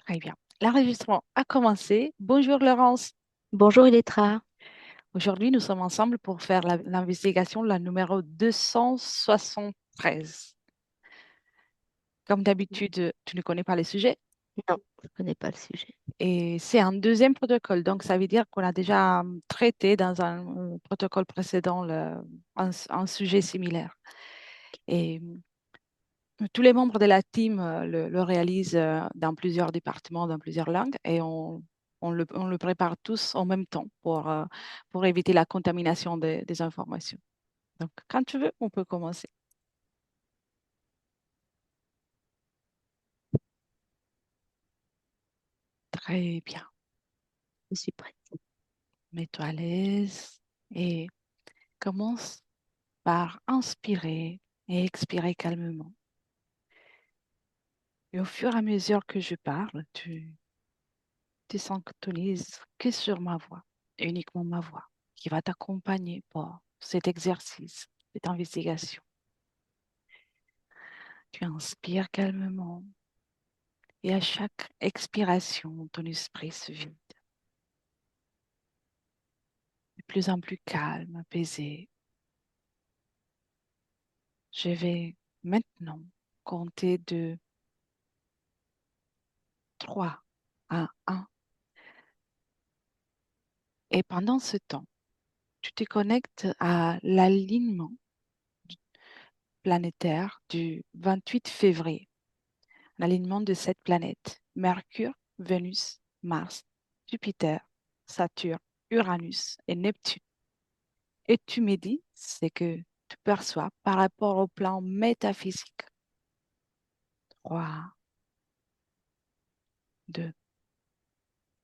Très bien. L'enregistrement a commencé. Bonjour Laurence. Bonjour Elettra. Aujourd'hui, nous sommes ensemble pour faire l'investigation, la numéro 273. Comme d'habitude, tu ne connais pas les sujets Non, je ne connais pas le sujet. et c'est un deuxième protocole. Donc, ça veut dire qu'on a déjà traité dans un protocole précédent un sujet similaire. Et tous les membres de la team le réalisent dans plusieurs départements, dans plusieurs langues, et on le prépare tous en même temps pour éviter la contamination des informations. Donc, quand tu veux, on peut commencer. Très bien. Je suis prête. Mets-toi à l'aise et commence par inspirer et expirer calmement. Et au fur et à mesure que je parle, tu syntonises que sur ma voix, et uniquement ma voix, qui va t'accompagner pour cet exercice, cette investigation. Tu inspires calmement et à chaque expiration, ton esprit se vide, de plus en plus calme, apaisé. Je vais maintenant compter de 3 à 1 et pendant ce temps, tu te connectes à l'alignement planétaire du 28 février, l'alignement de cette planète, Mercure, Vénus, Mars, Jupiter, Saturne, Uranus et Neptune. Et tu me dis ce que tu perçois par rapport au plan métaphysique. 3, 2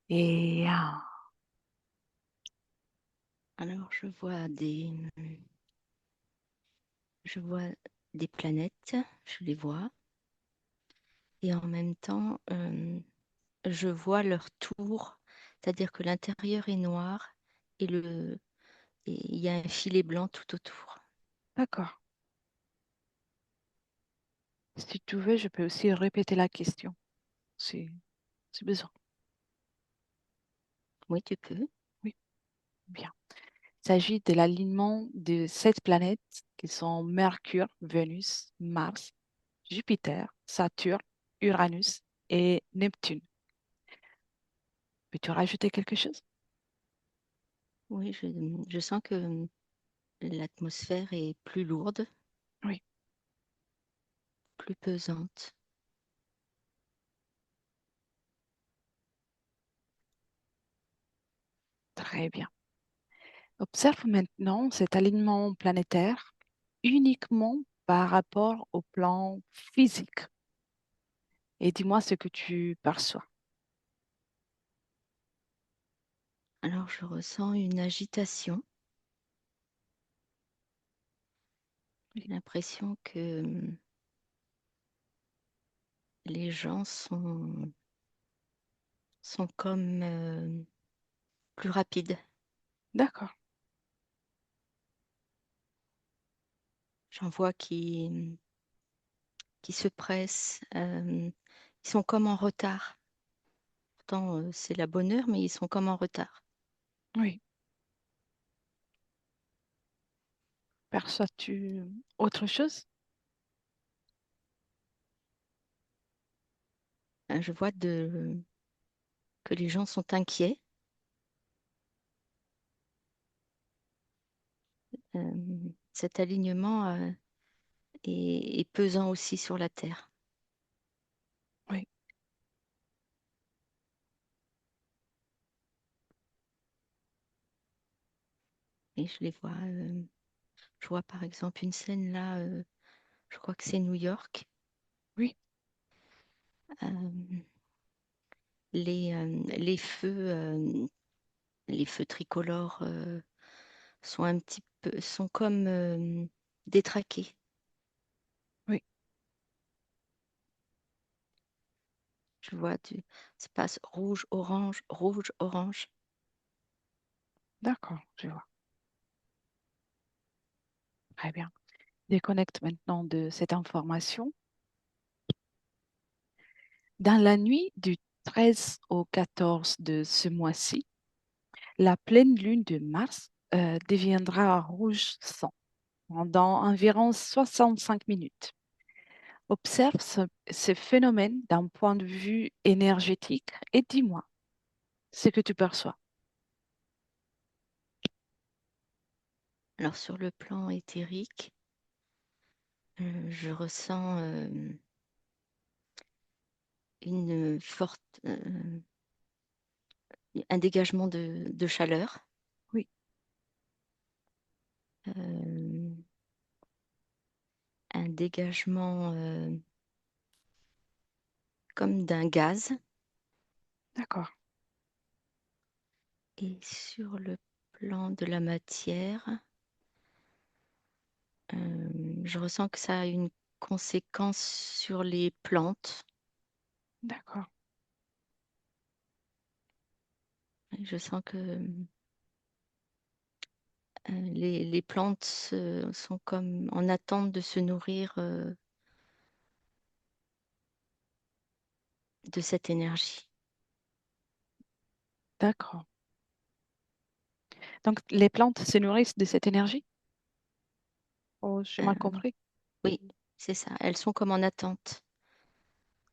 et 1. Alors, je vois des planètes, je les vois, et en même temps, je vois leur tour, c'est-à-dire que l'intérieur est noir et il y a un filet blanc tout autour. D'accord. Si tu veux, je peux aussi répéter la question si besoin. Oui, tu peux. Oui, bien. Il s'agit de l'alignement de 7 planètes qui sont Mercure, Vénus, Mars, Jupiter, Saturne, Uranus et Neptune. Peux-tu rajouter quelque chose? Oui, je sens que l'atmosphère est plus lourde, Oui, plus pesante. très bien. Observe maintenant cet alignement planétaire uniquement par rapport au plan physique et dis-moi ce que tu perçois. Alors, je ressens une agitation. J'ai l'impression que les gens sont comme plus rapides. D'accord, J'en vois qui se pressent. Ils sont comme en retard. Pourtant, c'est la bonne heure, mais ils sont comme en retard. oui. Perçois-tu autre chose? Je vois que les gens sont inquiets. Cet alignement est pesant aussi sur la Terre. Oui, Et je les vois. Je vois par exemple une scène là, je crois que c'est New York. oui, Euh, les feux tricolores sont comme détraqués. oui. Je vois ça passe rouge, orange, rouge, orange. D'accord, je vois. Très bien. Déconnecte maintenant de cette information. Dans la nuit du 13 au 14 de ce mois-ci, la pleine lune de Mars deviendra rouge sang pendant environ 65 minutes. Observe ce phénomène d'un point de vue énergétique et dis-moi ce que tu perçois. Alors sur le plan éthérique, je ressens une forte, un dégagement de chaleur, Oui, euh, un dégagement comme d'un gaz. d'accord, Et sur le plan de la matière, je ressens que ça a une conséquence sur les plantes. d'accord, Je sens que les plantes sont comme en attente de se nourrir de cette énergie. d'accord. Donc, les plantes se nourrissent de cette énergie? Oh, j'ai Euh, mal compris. oui, c'est ça. Elles sont comme en attente.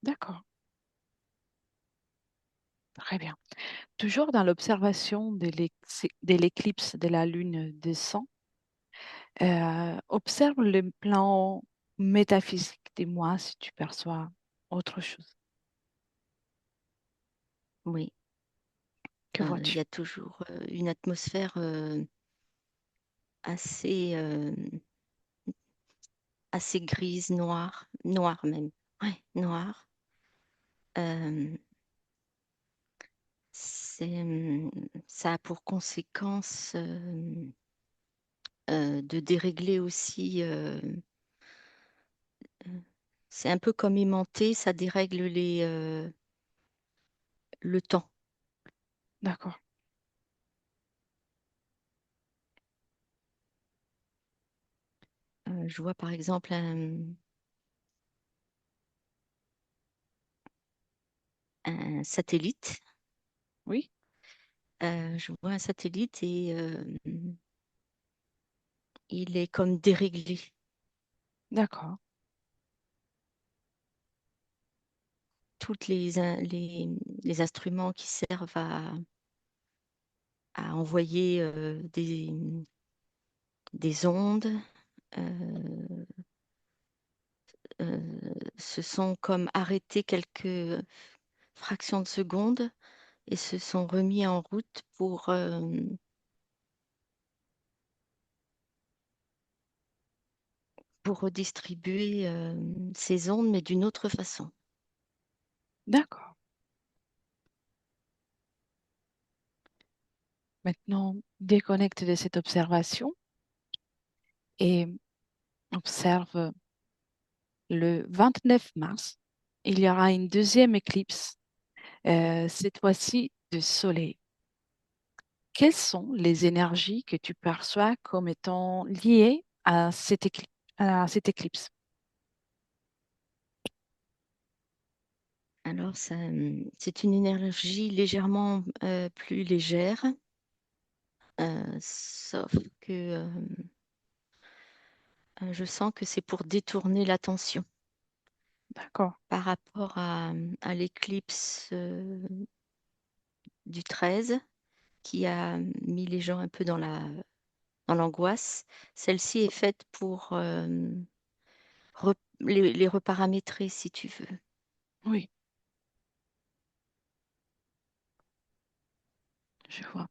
D'accord, très bien. Toujours dans l'observation de l'éclipse de la lune de sang, observe le plan métaphysique. Dis-moi si tu perçois autre chose. Oui, Que il vois-tu? y a toujours une atmosphère assez, assez grise, noire, noire même. Ouais, noire. Euh, ça a pour conséquence de dérégler aussi. Euh, c'est un peu comme aimanté, ça dérègle le temps. D'accord. Je vois par exemple un satellite. Oui, Je vois un satellite et il est comme déréglé. d'accord. Toutes les instruments qui servent à envoyer des ondes euh, se sont comme arrêtés quelques fractions de seconde et se sont remis en route pour redistribuer ces ondes, mais d'une autre façon. D'accord. Maintenant, déconnecte de cette observation et observe le 29 mars. Il y aura une deuxième éclipse, cette fois-ci de soleil. Quelles sont les énergies que tu perçois comme étant liées à à cette éclipse? Alors, c'est une énergie légèrement plus légère, sauf que je sens que c'est pour détourner l'attention D'accord, par rapport à l'éclipse du 13 qui a mis les gens un peu dans l'angoisse. Celle-ci est faite pour les reparamétrer, si tu veux. oui, je vois.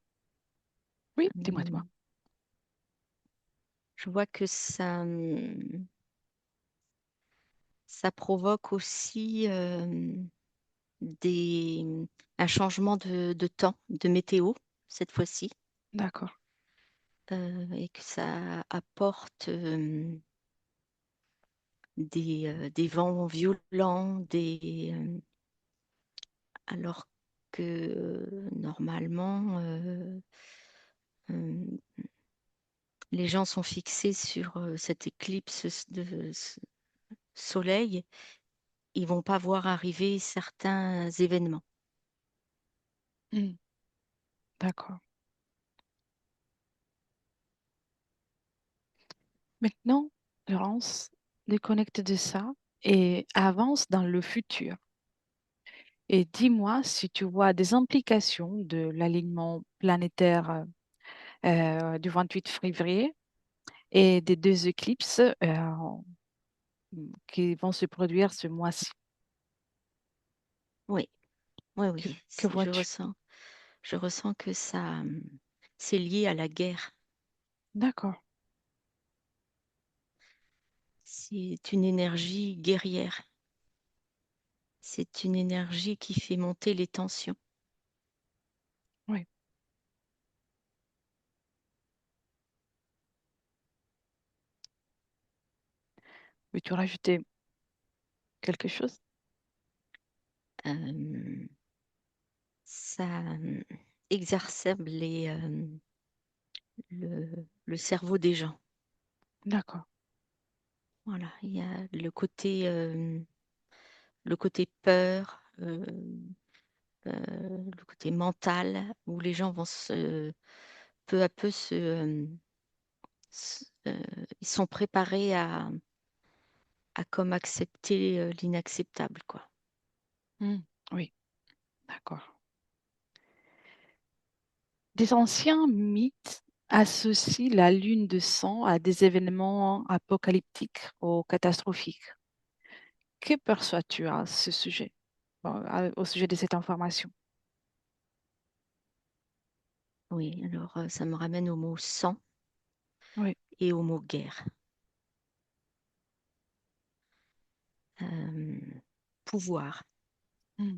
Oui, dis-moi, Euh, dis-moi. je vois que ça provoque aussi des, un changement de temps, de météo, cette fois-ci, D'accord, et que ça apporte des vents violents, alors que normalement, euh, les gens sont fixés sur cette éclipse de soleil, ils vont pas voir arriver certains événements. Hmm, d'accord. Maintenant, Laurence, déconnecte de ça et avance dans le futur. Et dis-moi si tu vois des implications de l'alignement planétaire du 28 février et des deux éclipses qui vont se produire ce mois-ci. Oui, oui, oui. Que Je vois-tu? ressens, je ressens que ça, c'est lié à la guerre. D'accord, C'est une énergie guerrière. C'est une énergie qui fait monter les tensions. oui. Veux-tu rajouter quelque chose? Euh, Ça exacerbe le cerveau des gens. D'accord, Voilà, il y a le côté peur, le côté mental, où les gens vont peu à peu ils sont préparés à comme accepter l'inacceptable, quoi. hmm, oui, d'accord. Des anciens mythes associent la lune de sang à des événements apocalyptiques ou catastrophiques. Que perçois-tu à ce sujet, au sujet de cette information? Oui, alors ça me ramène au mot sang Oui, et au mot guerre. Euh, Pouvoir. hmm,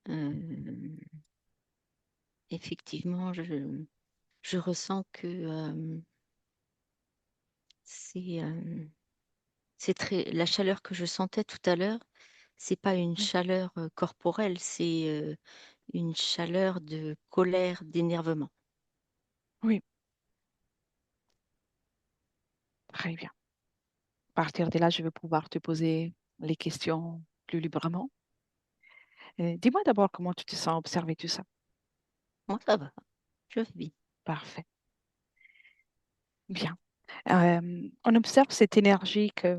Euh, Effectivement, je ressens que c'est c'est très la chaleur que je sentais tout à l'heure, c'est pas une oui, chaleur corporelle, c'est une chaleur de colère, d'énervement. oui, très bien. À partir de là, je vais pouvoir te poser les questions plus librement. Dis-moi d'abord comment tu te sens observer tout ça. Moi, ça va, je vis bien. Parfait. Bien. On observe cette énergie que,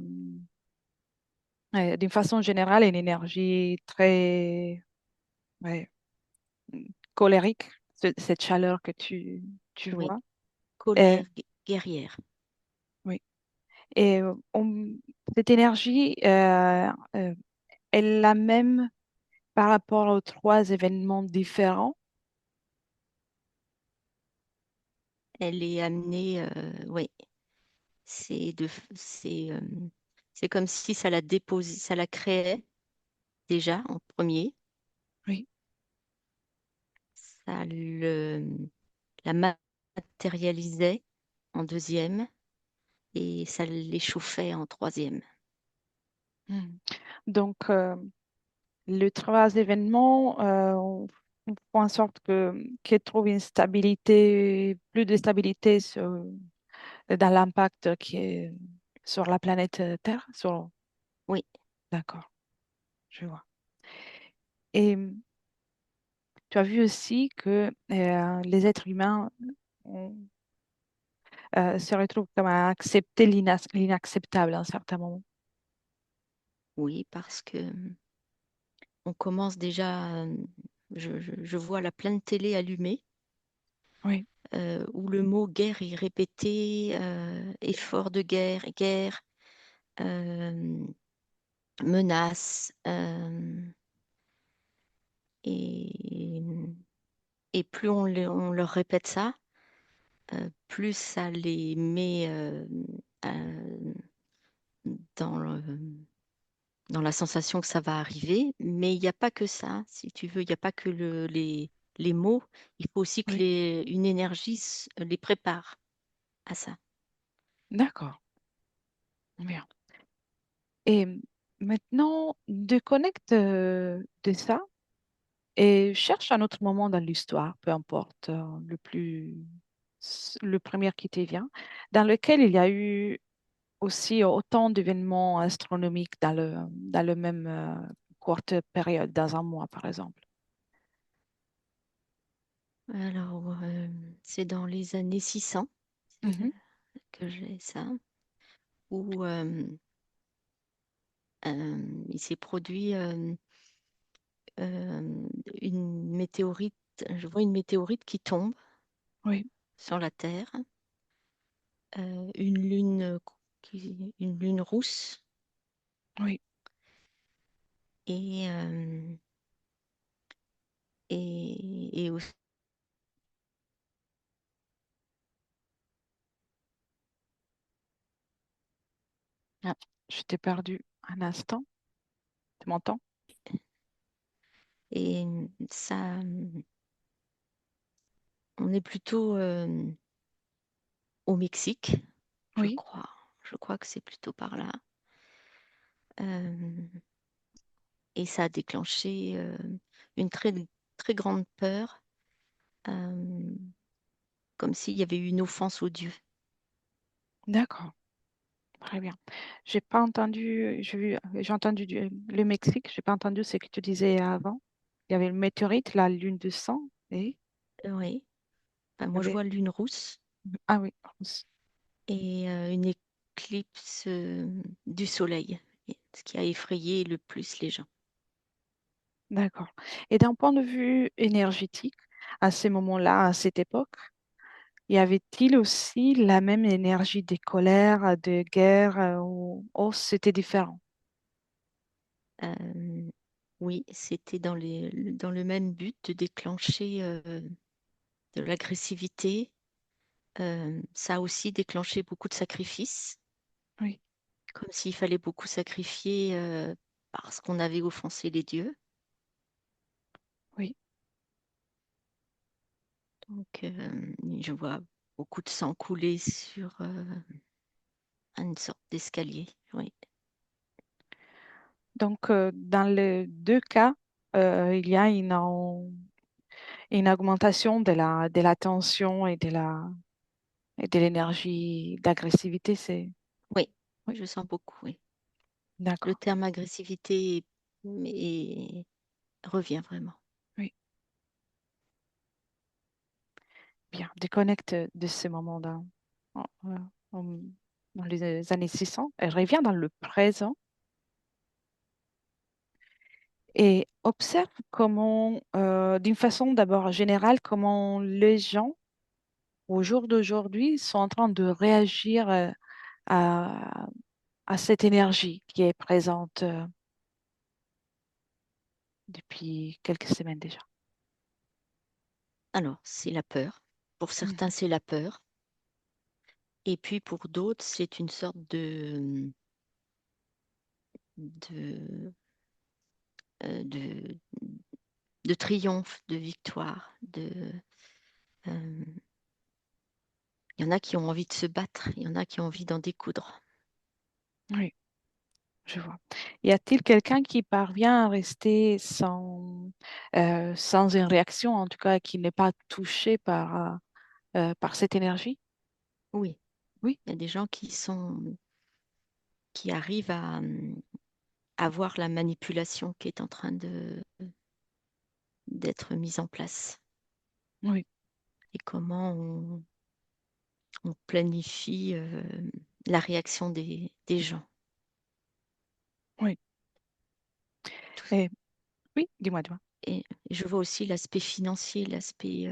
d'une façon générale, une énergie très ouais, colérique, cette chaleur que tu Oui, vois. Euh, colère, guerrière. oui. Et cette énergie est la même par rapport aux trois événements différents. Elle est amenée, oui, c'est comme si ça la déposait, ça la créait déjà en premier, Oui. ça la matérialisait en deuxième et ça l'échauffait en troisième. Hmm. Donc, les trois événements on fait en sorte qu'ils trouvent une stabilité, plus de stabilité dans l'impact qui est sur la planète Terre. Oui, D'accord, je vois. Et tu as vu aussi que les êtres humains se retrouvent comme à accepter l'inacceptable à un certain moment. oui, parce que on commence déjà, je vois la pleine télé allumée, Oui, où le mot guerre est répété, effort de guerre, guerre, euh, menace, et, et plus on leur répète ça, plus ça les met euh, dans dans la sensation que ça va arriver. Mais il n'y a pas que ça, si tu veux, il n'y a pas que les mots, il faut aussi que oui, une énergie les prépare à ça. d'accord, bien. Et maintenant, déconnecte de ça et cherche un autre moment dans l'histoire, peu importe, le premier qui te vient, dans lequel il y a eu aussi autant d'événements astronomiques dans le même courte période, dans un mois par exemple. Alors, c'est dans les années 600 Mhm. que j'ai ça, où il s'est produit euh, une météorite. Je vois une météorite qui tombe Oui, sur la Terre, une lune, une lune rousse, oui. et, et aussi, Ah, je t'ai perdu un instant. Tu m'entends? et ça, on est plutôt au Mexique, je Oui, crois. Je crois que c'est plutôt par là. Euh, et ça a déclenché une très grande peur, euh, comme s'il y avait eu une offense aux dieux. d'accord. Très bien. J'ai pas entendu, j'ai entendu le Mexique, j'ai pas entendu ce que tu disais avant. Il y avait le météorite, la lune de sang, et Oui. Enfin, il y moi, je avait, vois lune rousse ah oui, et une éclipse du soleil, ce qui a effrayé le plus les gens. d'accord. Et d'un point de vue énergétique, à ces moments-là, à cette époque, y avait-il aussi la même énergie des colères, de guerre, ou oh, c'était différent? Euh, oui, c'était dans le même but de déclencher de l'agressivité. Ça a aussi déclenché beaucoup de sacrifices, Oui, comme s'il fallait beaucoup sacrifier parce qu'on avait offensé les dieux. oui. Donc, je vois beaucoup de sang couler sur une sorte d'escalier. Oui, Donc, dans les deux cas, il y a une augmentation de la tension et de l'énergie d'agressivité. oui, Oui, je sens beaucoup. Oui, le d'accord. terme agressivité revient vraiment. Oui, bien. Déconnecte de ce moment-là. En- euh, en- Dans les années 600, elle revient dans le présent et observe comment, d'une façon d'abord générale, comment les gens, au jour d'aujourd'hui, sont en train de réagir à, à cette énergie qui est présente depuis quelques semaines déjà. Alors, c'est la peur. Pour certains, Mhm. c'est la peur. Et puis pour d'autres, c'est une sorte de, de, de triomphe, de victoire. Euh, il y en a qui ont envie de se battre, il y en a qui ont envie d'en découdre. Oui, je vois. Y a-t-il quelqu'un qui parvient à rester sans une réaction, en tout cas qui n'est pas touché par cette énergie? Oui, Oui, il y a des gens qui arrivent à voir la manipulation qui est en train d'être mise en place oui, et comment on planifie la réaction des gens. oui. Tout- Et, oui, dis-moi, dis-moi. Et je vois aussi l'aspect financier, l'aspect,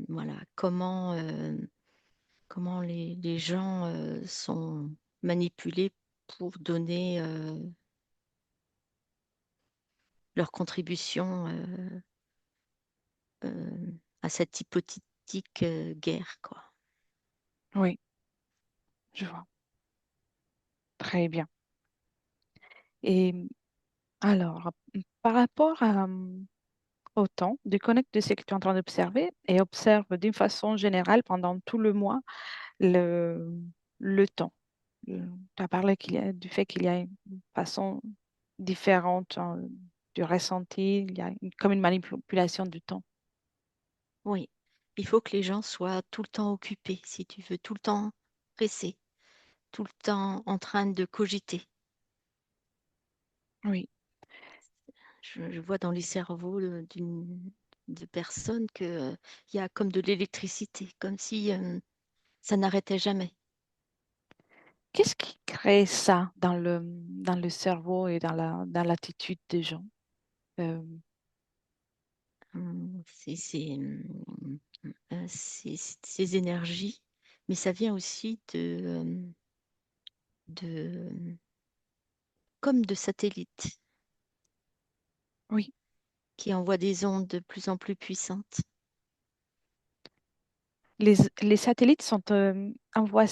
voilà, comment les gens sont manipulés pour donner leur contribution à cette hypothétique guerre, quoi. Oui, je vois. Très bien. Et alors, par rapport au temps, déconnecte de ce que tu es en train d'observer et observe d'une façon générale pendant tout le mois le, le temps. Tu as parlé du fait qu'il y a une façon différente du ressenti, il y a comme une manipulation du temps. Oui, il faut que les gens soient tout le temps occupés, si tu veux, tout le temps pressés, tout le temps en train de cogiter. Oui, Je vois dans les cerveaux de personnes que, il y a comme de l'électricité, comme si ça n'arrêtait jamais. Qu'est-ce qui crée ça dans le cerveau et dans l'attitude des gens? Euh, Ces énergies, mais ça vient aussi de comme de satellites oui, qui envoient des ondes de plus en plus puissantes. les satellites envoient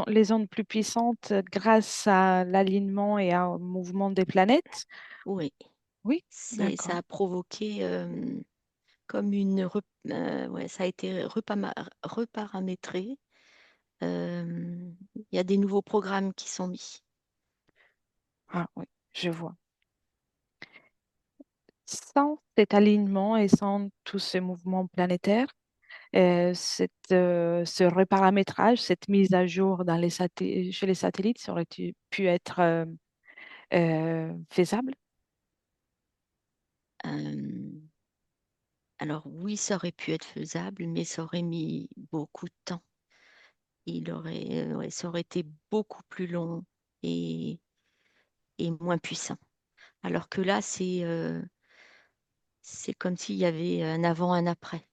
les ondes plus puissantes grâce à l'alignement et au mouvement des planètes. Oui, Oui, ça d'accord. a provoqué comme ouais, ça a été reparamétré. Il y a des nouveaux programmes qui sont mis. Ah oui, je vois. Sans cet alignement et sans tous ces mouvements planétaires, ce reparamétrage, cette mise à jour chez les satellites, ça aurait pu être faisable? Euh, alors oui, ça aurait pu être faisable, mais ça aurait mis beaucoup de temps. Ouais, ça aurait été beaucoup plus long et, et moins puissant. Alors que là, c'est comme s'il y avait un avant, un après.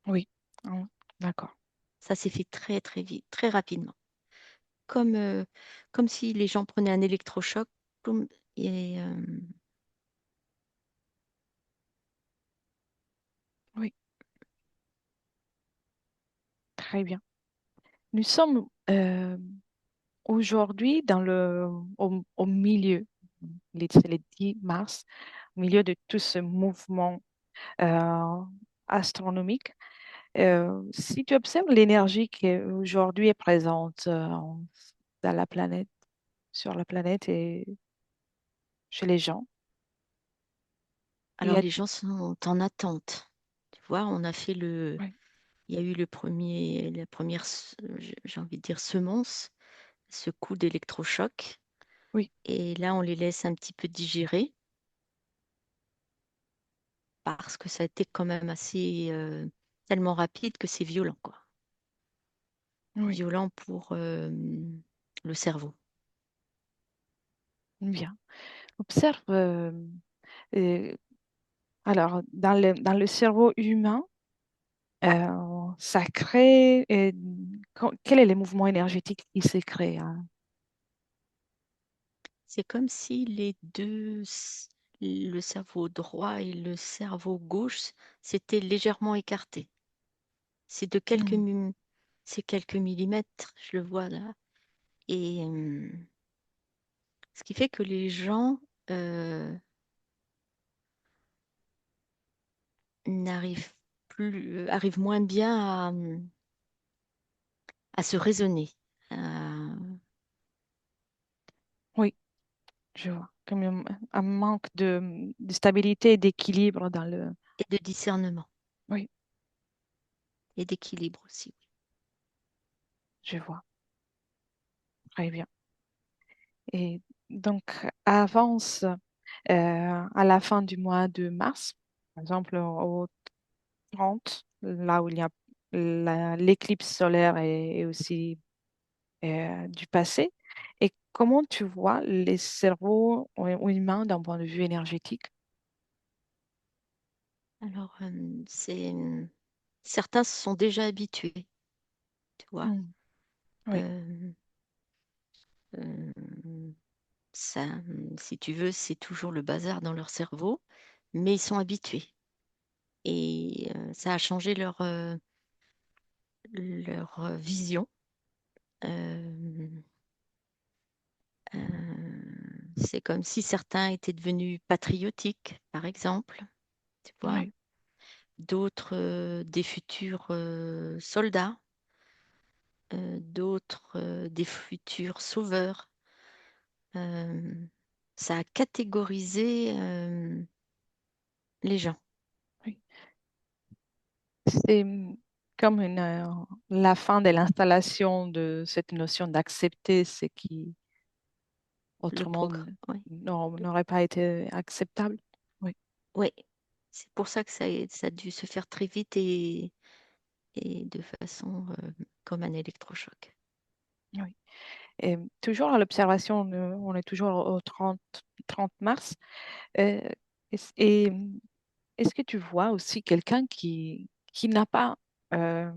Oui. Ah, d'accord. Ça s'est fait très, très vite, très rapidement. Comme, comme si les gens prenaient un électrochoc ploum, et Oui, très bien. Nous sommes aujourd'hui au milieu, c'est le 10 mars, au milieu de tout ce mouvement euh, astronomique. Si tu observes l'énergie qui aujourd'hui est présente dans la planète, sur la planète et chez les gens, il y alors a... les gens sont en attente. Tu vois, Oui, il y a eu la première, j'ai envie de dire, semence, ce coup d'électrochoc. oui, Et là, on les laisse un petit peu digérer parce que ça a été quand même assez tellement rapide que c'est violent, quoi. oui, Violent pour le cerveau. bien. Observe, euh, alors, dans le cerveau humain, ça crée, quel est le mouvement énergétique qui s'est créé, hein? C'est comme si le cerveau droit et le cerveau gauche, s'étaient légèrement écartés. C'est de Hmm, c'est quelques millimètres, je le vois là. Et ce qui fait que les gens euh, arrivent moins bien à se raisonner oui, je vois. Comme un manque de stabilité et d'équilibre dans le... et de discernement Oui, et d'équilibre aussi. je vois. Très bien. Et donc, avance à la fin du mois de mars, par exemple au 30, là où il y a l'éclipse solaire et aussi du passé. Et comment tu vois les cerveaux humains d'un point de vue énergétique? Alors, certains se sont déjà habitués, tu vois. Hmm, oui, Euh, euh, Ça, si tu veux, c'est toujours le bazar dans leur cerveau, mais ils sont habitués. Et ça a changé leur vision. Euh, c'est comme si certains étaient devenus patriotiques, par exemple, tu vois. oui, D'autres des futurs soldats, d'autres des futurs sauveurs. Euh, Ça a catégorisé les gens. oui. C'est comme la fin de l'installation de cette notion d'accepter ce qui... le Autrement, progrès. Oui, n'aurait pas été acceptable. Oui, oui. C'est pour ça que ça a dû se faire très vite et de façon comme un électrochoc. oui. Et toujours à l'observation, on est toujours au 30 mars. Euh, et est-ce que tu vois aussi quelqu'un qui n'a pas euh,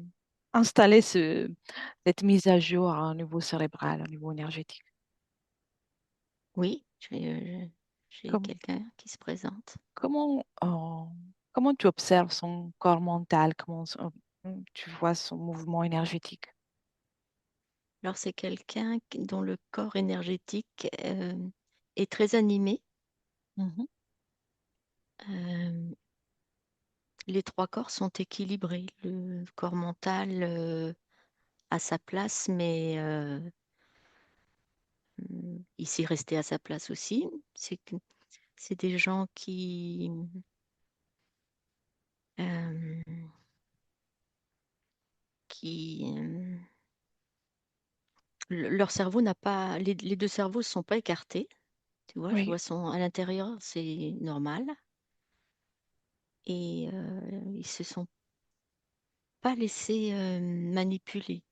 installé cette mise à jour à un niveau cérébral, au niveau énergétique? Oui, j'ai Comme- quelqu'un qui se présente. comment, comment tu observes son corps mental, tu vois son mouvement énergétique? Alors, c'est quelqu'un dont le corps énergétique est très animé. Mhm. Euh, les trois corps sont équilibrés. Le corps mental a sa place, mais ici resté à sa place aussi. C'est des gens euh, qui leur cerveau n'a pas, les deux cerveaux ne sont pas écartés. Tu vois, je Oui. vois son à l'intérieur, c'est normal. Et ils se sont pas laissés manipuler.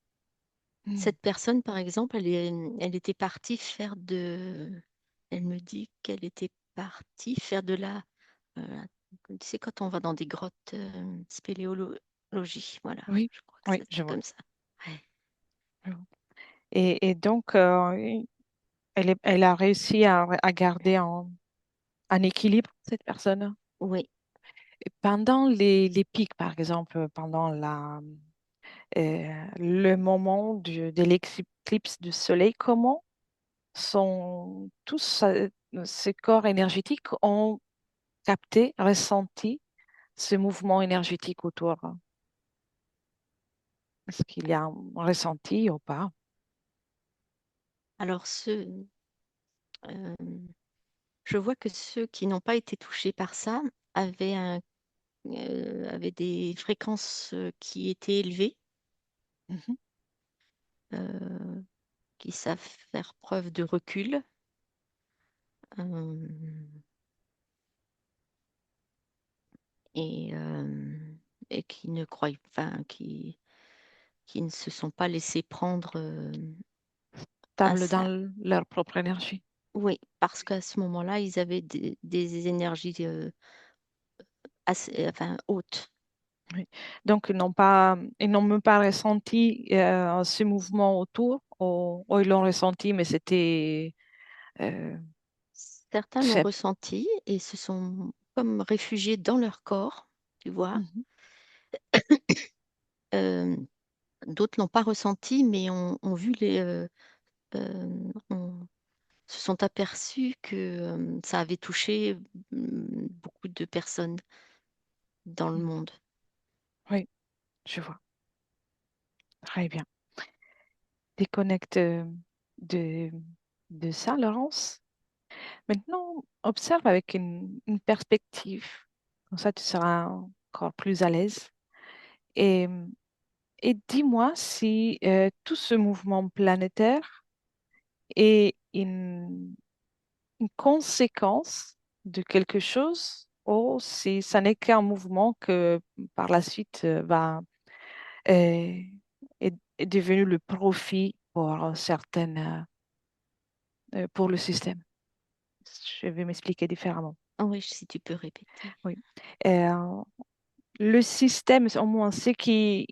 Mm. Cette personne, par exemple, elle était partie elle me dit qu'elle était partie faire de la, euh, tu sais, quand on va dans des grottes spéléologie, voilà, Oui, je crois que oui, ça je c'est vois. comme ça. Ouais. Je vois. Et donc, elle a réussi à garder un équilibre, cette personne. Oui, Et pendant les pics, par exemple, pendant le moment de l'éclipse du soleil, comment tous ces corps énergétiques ont capté, ressenti ce mouvement énergétique autour? Est-ce qu'il y a un ressenti ou pas? alors je vois que ceux qui n'ont pas été touchés par ça avaient des fréquences qui étaient élevées, Mhm. euh, qui savent faire preuve de recul. euh, et, euh, et qui ne croient, enfin, qui ne se sont pas laissés prendre à Stable ça. dans leur propre énergie. Oui, parce qu'à ce moment-là, ils avaient des énergies assez, enfin, hautes. Oui. Donc, ils n'ont même pas ressenti ce mouvement autour, ou ils l'ont ressenti, mais c'était euh, Certains l'ont faible. ressenti et se sont comme réfugiés dans leur corps, tu vois. Mhm. Euh, d'autres l'ont pas ressenti, mais ont vu se sont aperçus que ça avait touché beaucoup de personnes dans le monde. Oui, je vois. Très bien. Déconnecte de, de ça, Laurence. Maintenant, observe avec une perspective. Comme ça, tu seras encore plus à l'aise. Et, et dis-moi si tout ce mouvement planétaire est une conséquence de quelque chose ou si ça n'est qu'un mouvement que par la suite est devenu le profit pour certaines, pour le système. Je vais m'expliquer différemment. Ah oui, si tu peux répéter. Oui. Euh, le système, au moins ceux qui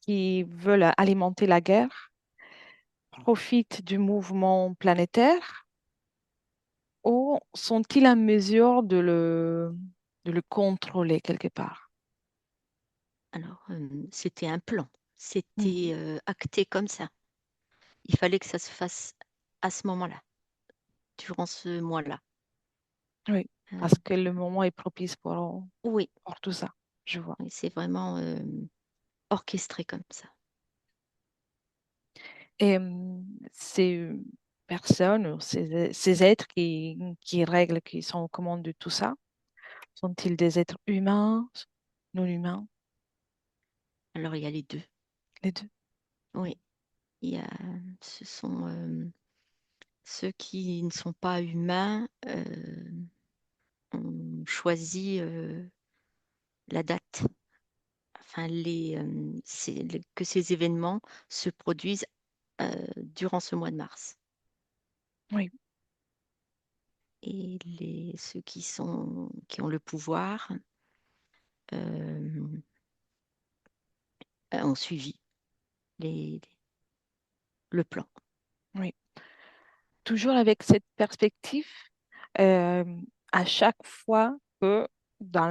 veulent alimenter la guerre, profitent du mouvement planétaire ou sont-ils en mesure de le contrôler quelque part? Alors, c'était un plan. C'était Mhm. acté comme ça. Il fallait que ça se fasse à ce moment-là, durant ce mois-là. Oui, Euh, parce que le moment est propice oui, pour tout ça, je vois. oui, c'est vraiment orchestré comme ça. Et ces personnes, ou ces êtres qui règlent, qui sont aux commandes de tout ça, sont-ils des êtres humains, non humains, Alors, il y a les deux. les deux? Oui, il y a, ce sont Ceux qui ne sont pas humains ont choisi la date, enfin que ces événements se produisent durant ce mois de mars. Oui, Et ceux qui ont le pouvoir euh, ont suivi les- le plan. oui. Toujours avec cette perspective, euh, à chaque fois que dans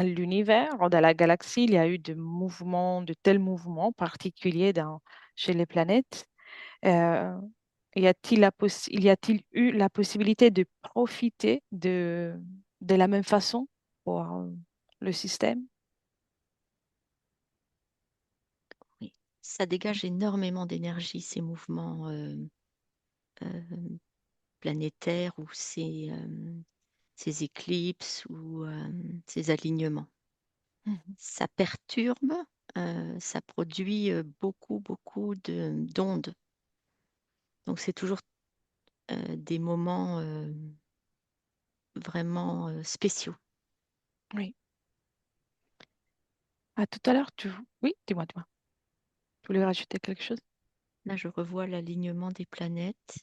l'univers, dans la galaxie, il y a eu de tels mouvements particuliers chez les planètes, euh, y a-t-il eu la possibilité de profiter de la même façon pour le système? Oui. Ça dégage énormément d'énergie, ces mouvements euh, planétaires ou ces éclipses ou ces alignements. Mhm. Ça perturbe, ça produit beaucoup, beaucoup d'ondes. Donc c'est toujours des moments vraiment spéciaux. Oui. À tout à l'heure, Oui, dis-moi. Tu voulais rajouter quelque chose? Là, je revois l'alignement des planètes.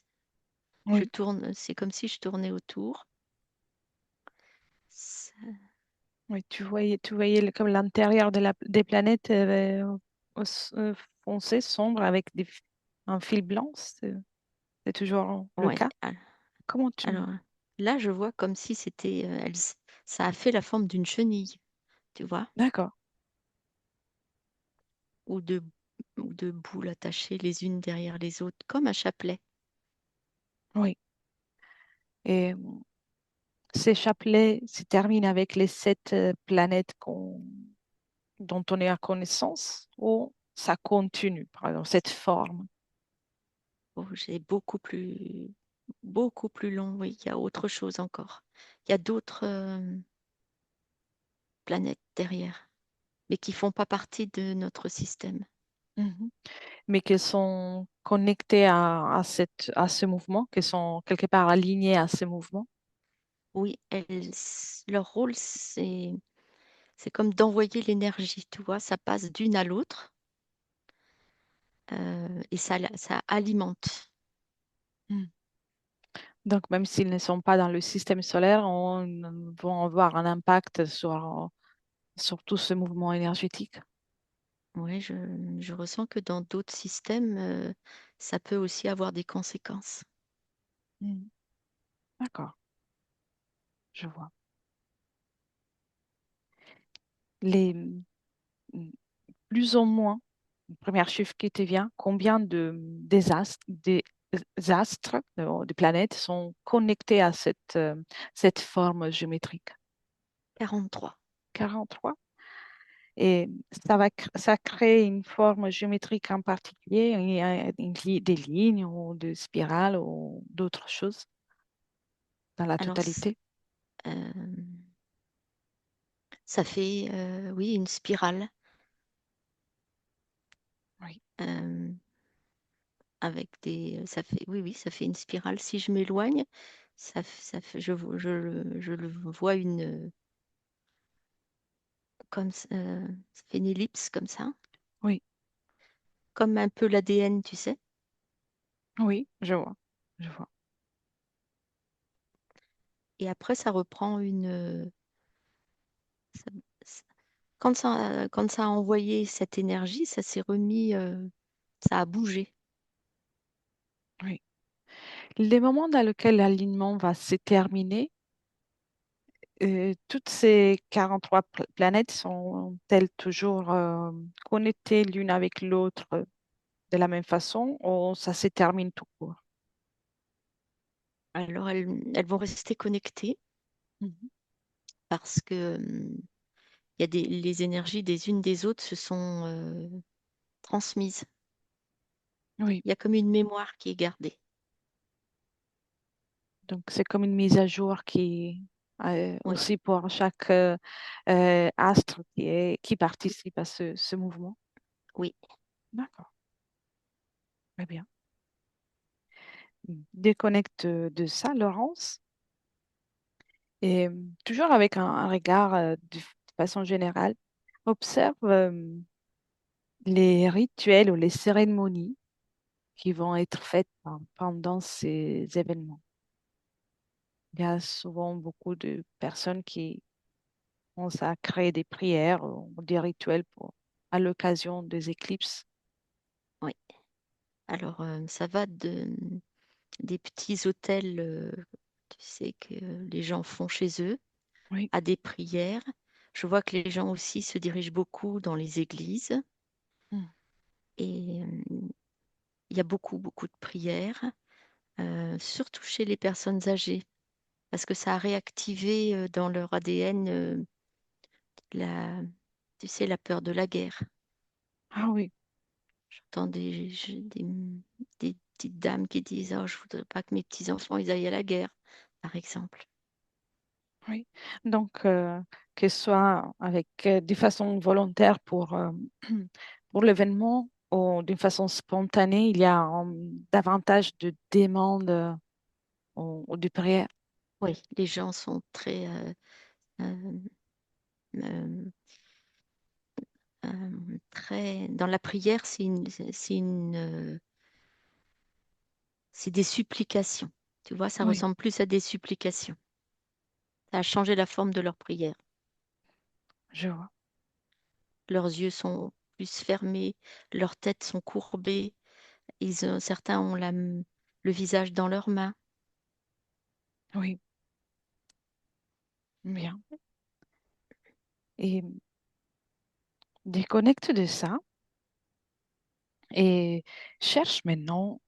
Je Oui. tourne, c'est comme si je tournais autour. Ça- Oui, tu voyais comme l'intérieur des planètes foncé, sombre, avec un fil blanc. C'est toujours le Ouais. cas. Comment tu... Alors là, je vois comme si ça a fait la forme d'une chenille, tu vois, D'accord, ou de, ou de boules attachées les unes derrière les autres, comme un chapelet. oui. Et ces chapelets se terminent avec les 7 planètes dont on est à connaissance ou ça continue, par exemple, cette forme. Oh, j'ai beaucoup plus long, oui, il y a autre chose encore. Il y a d'autres planètes derrière, mais qui font pas partie de notre système. Mhm. Mais qui sont connectés à ce mouvement, qui sont quelque part alignés à ce mouvement. Oui, leur rôle, c'est comme d'envoyer l'énergie, tu vois, ça passe d'une à l'autre et ça alimente. Donc, même s'ils ne sont pas dans le système solaire, vont avoir un impact sur tout ce mouvement énergétique. Oui, je ressens que dans d'autres systèmes, ça peut aussi avoir des conséquences. Mm. D'accord, je vois. Les, mm, Plus ou moins, le premier chiffre qui te vient, combien des astres, de planètes sont connectés à cette forme géométrique? 43. 43. Et ça crée une forme géométrique en particulier, des lignes ou des spirales ou d'autres choses dans la Alors, totalité. euh, ça fait, oui, une spirale Oui, euh, ça fait, oui, oui, ça fait une spirale. Si je m'éloigne, je le vois ça fait une ellipse comme ça, oui, comme un peu l'ADN, tu sais. oui, je vois. Je vois. Et après, ça reprend ça- ça- quand ça a envoyé cette énergie, ça s'est remis, ça a bougé. Oui. Les moments dans lesquels l'alignement va se terminer, toutes ces 43 planètes sont-elles toujours connectées l'une avec l'autre de la même façon ou ça se termine tout court? Alors, elles vont rester connectées Mhm. parce que il y a les énergies des unes des autres se sont transmises. Oui, Il y a comme une mémoire qui est gardée. donc c'est comme une mise à jour Oui, aussi pour chaque astre qui participe à ce mouvement. oui. D'accord, très bien. déconnecte de ça, Laurence, et toujours avec un regard de façon générale, observe les rituels ou les cérémonies qui vont être faites pendant ces événements. Il y a souvent beaucoup de personnes qui commencent à créer des prières ou des rituels à l'occasion des éclipses. Oui. Alors, ça va des petits hôtels, tu sais, que les gens font chez eux, Oui. à des prières. Je vois que les gens aussi se dirigent beaucoup dans les églises Mm. et il y a beaucoup, beaucoup de prières, surtout chez les personnes âgées, parce que ça a réactivé dans leur ADN la, tu sais, la peur de la guerre. Ah oui, J'entends des petites dames qui disent, oh, je voudrais pas que mes petits-enfants ils aillent à la guerre, par exemple. oui. Donc, que ce soit avec des façons volontaires pour l'événement ou d'une façon spontanée, il y a davantage de demandes ou de prières. Oui, les gens sont très euh, euh, très dans la prière, c'est des supplications. Tu vois, ça Oui, ressemble plus à des supplications. Ça a changé la forme de leur prière. je vois. Leurs yeux sont plus fermés, leurs têtes sont courbées. Certains ont le visage dans leurs mains. Oui, bien. Et déconnecte de ça et cherche maintenant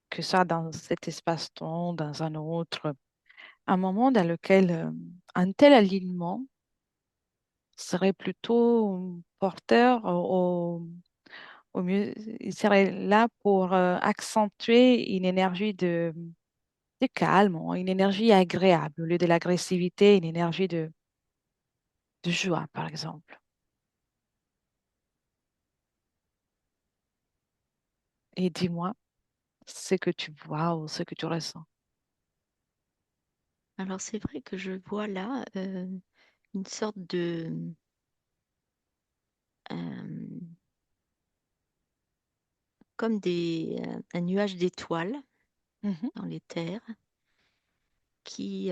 que ça dans cet espace-temps, dans un autre, un moment dans lequel un tel alignement serait plutôt porteur au mieux, il serait là pour accentuer une énergie de calme, ou une énergie agréable au lieu de l'agressivité, une énergie de joie, par exemple. Et dis-moi ce que tu vois ou ce que tu ressens. Alors c'est vrai que je vois là une sorte euh, comme un nuage d'étoiles Mhm. dans les terres qui,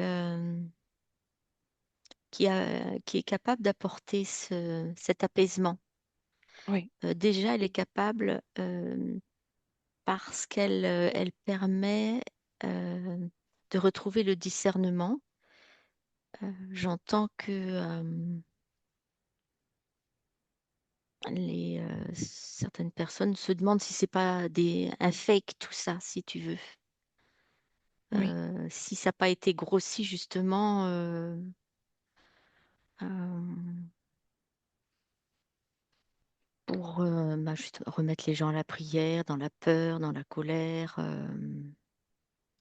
qui est capable d'apporter cet apaisement. Oui, Déjà, elle est capable parce elle permet euh, de retrouver le discernement. J'entends que certaines personnes se demandent si c'est pas un fake tout ça, si tu veux. oui, Si ça n'a pas été grossi justement euh, pour bah, juste remettre les gens à la prière, dans la peur, dans la colère.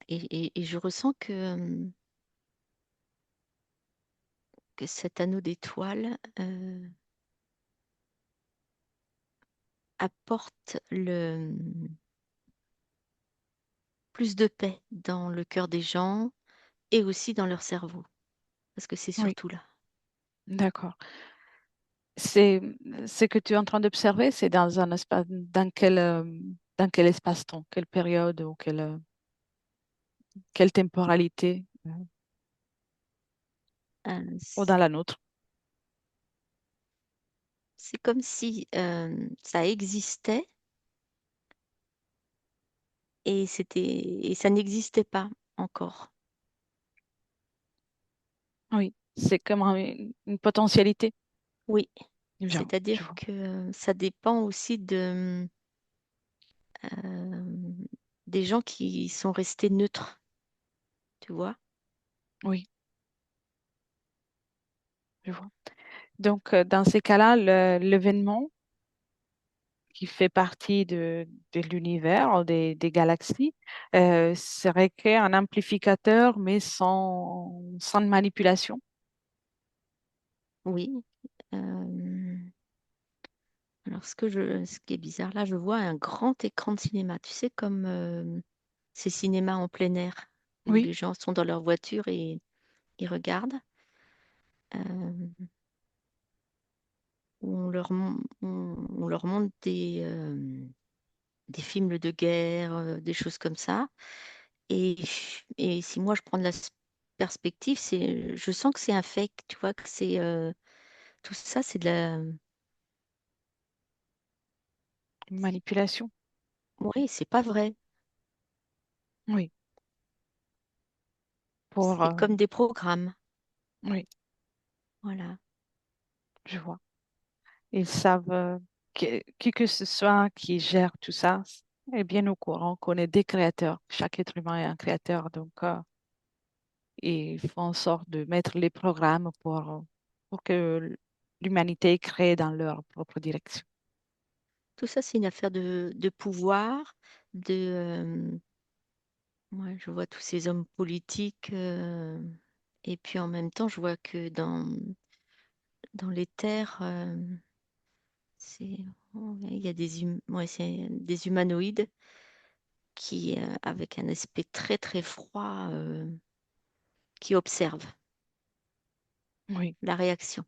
Et je ressens que cet anneau d'étoiles apporte plus de paix dans le cœur des gens et aussi dans leur cerveau, parce que c'est oui, surtout là. d'accord. C'est ce que tu es en train d'observer, c'est dans un espace, dans quel espace-temps, quelle période ou quelle temporalité Euh, ou c- dans la nôtre. c'est comme si ça existait et ça n'existait pas encore. Oui, c'est comme une potentialité. Oui, Bien, je c'est-à-dire vois. que ça dépend aussi euh, des gens qui sont restés neutres, tu vois. Oui, je vois. Donc, dans ces cas-là, l'événement qui fait partie de l'univers, ou des galaxies, serait qu'un amplificateur, mais sans manipulation. Oui. Euh, alors, ce qui est bizarre, là, je vois un grand écran de cinéma, tu sais, comme ces cinémas en plein air où Oui, les gens sont dans leur voiture et ils regardent, où on leur montre des films de guerre, des choses comme ça. Et, et si moi je prends de la perspective, je sens que c'est un fake, tu vois, que c'est tout ça, c'est de la. manipulation. Oui, c'est pas vrai. Oui, pour, C'est comme des programmes. oui, Voilà. je vois. Ils savent, qui que ce soit qui gère tout ça est bien au courant qu'on est des créateurs. Chaque être humain est un créateur, donc ils font en sorte de mettre les programmes pour que l'humanité crée dans leur propre direction. Tout ça, c'est une affaire de pouvoir, de. Ouais, je vois tous ces hommes politiques, et puis en même temps, je vois que dans les terres, c'est, ouais, il y a ouais, c'est des humanoïdes qui, avec un aspect très très froid, qui observent Oui, la réaction.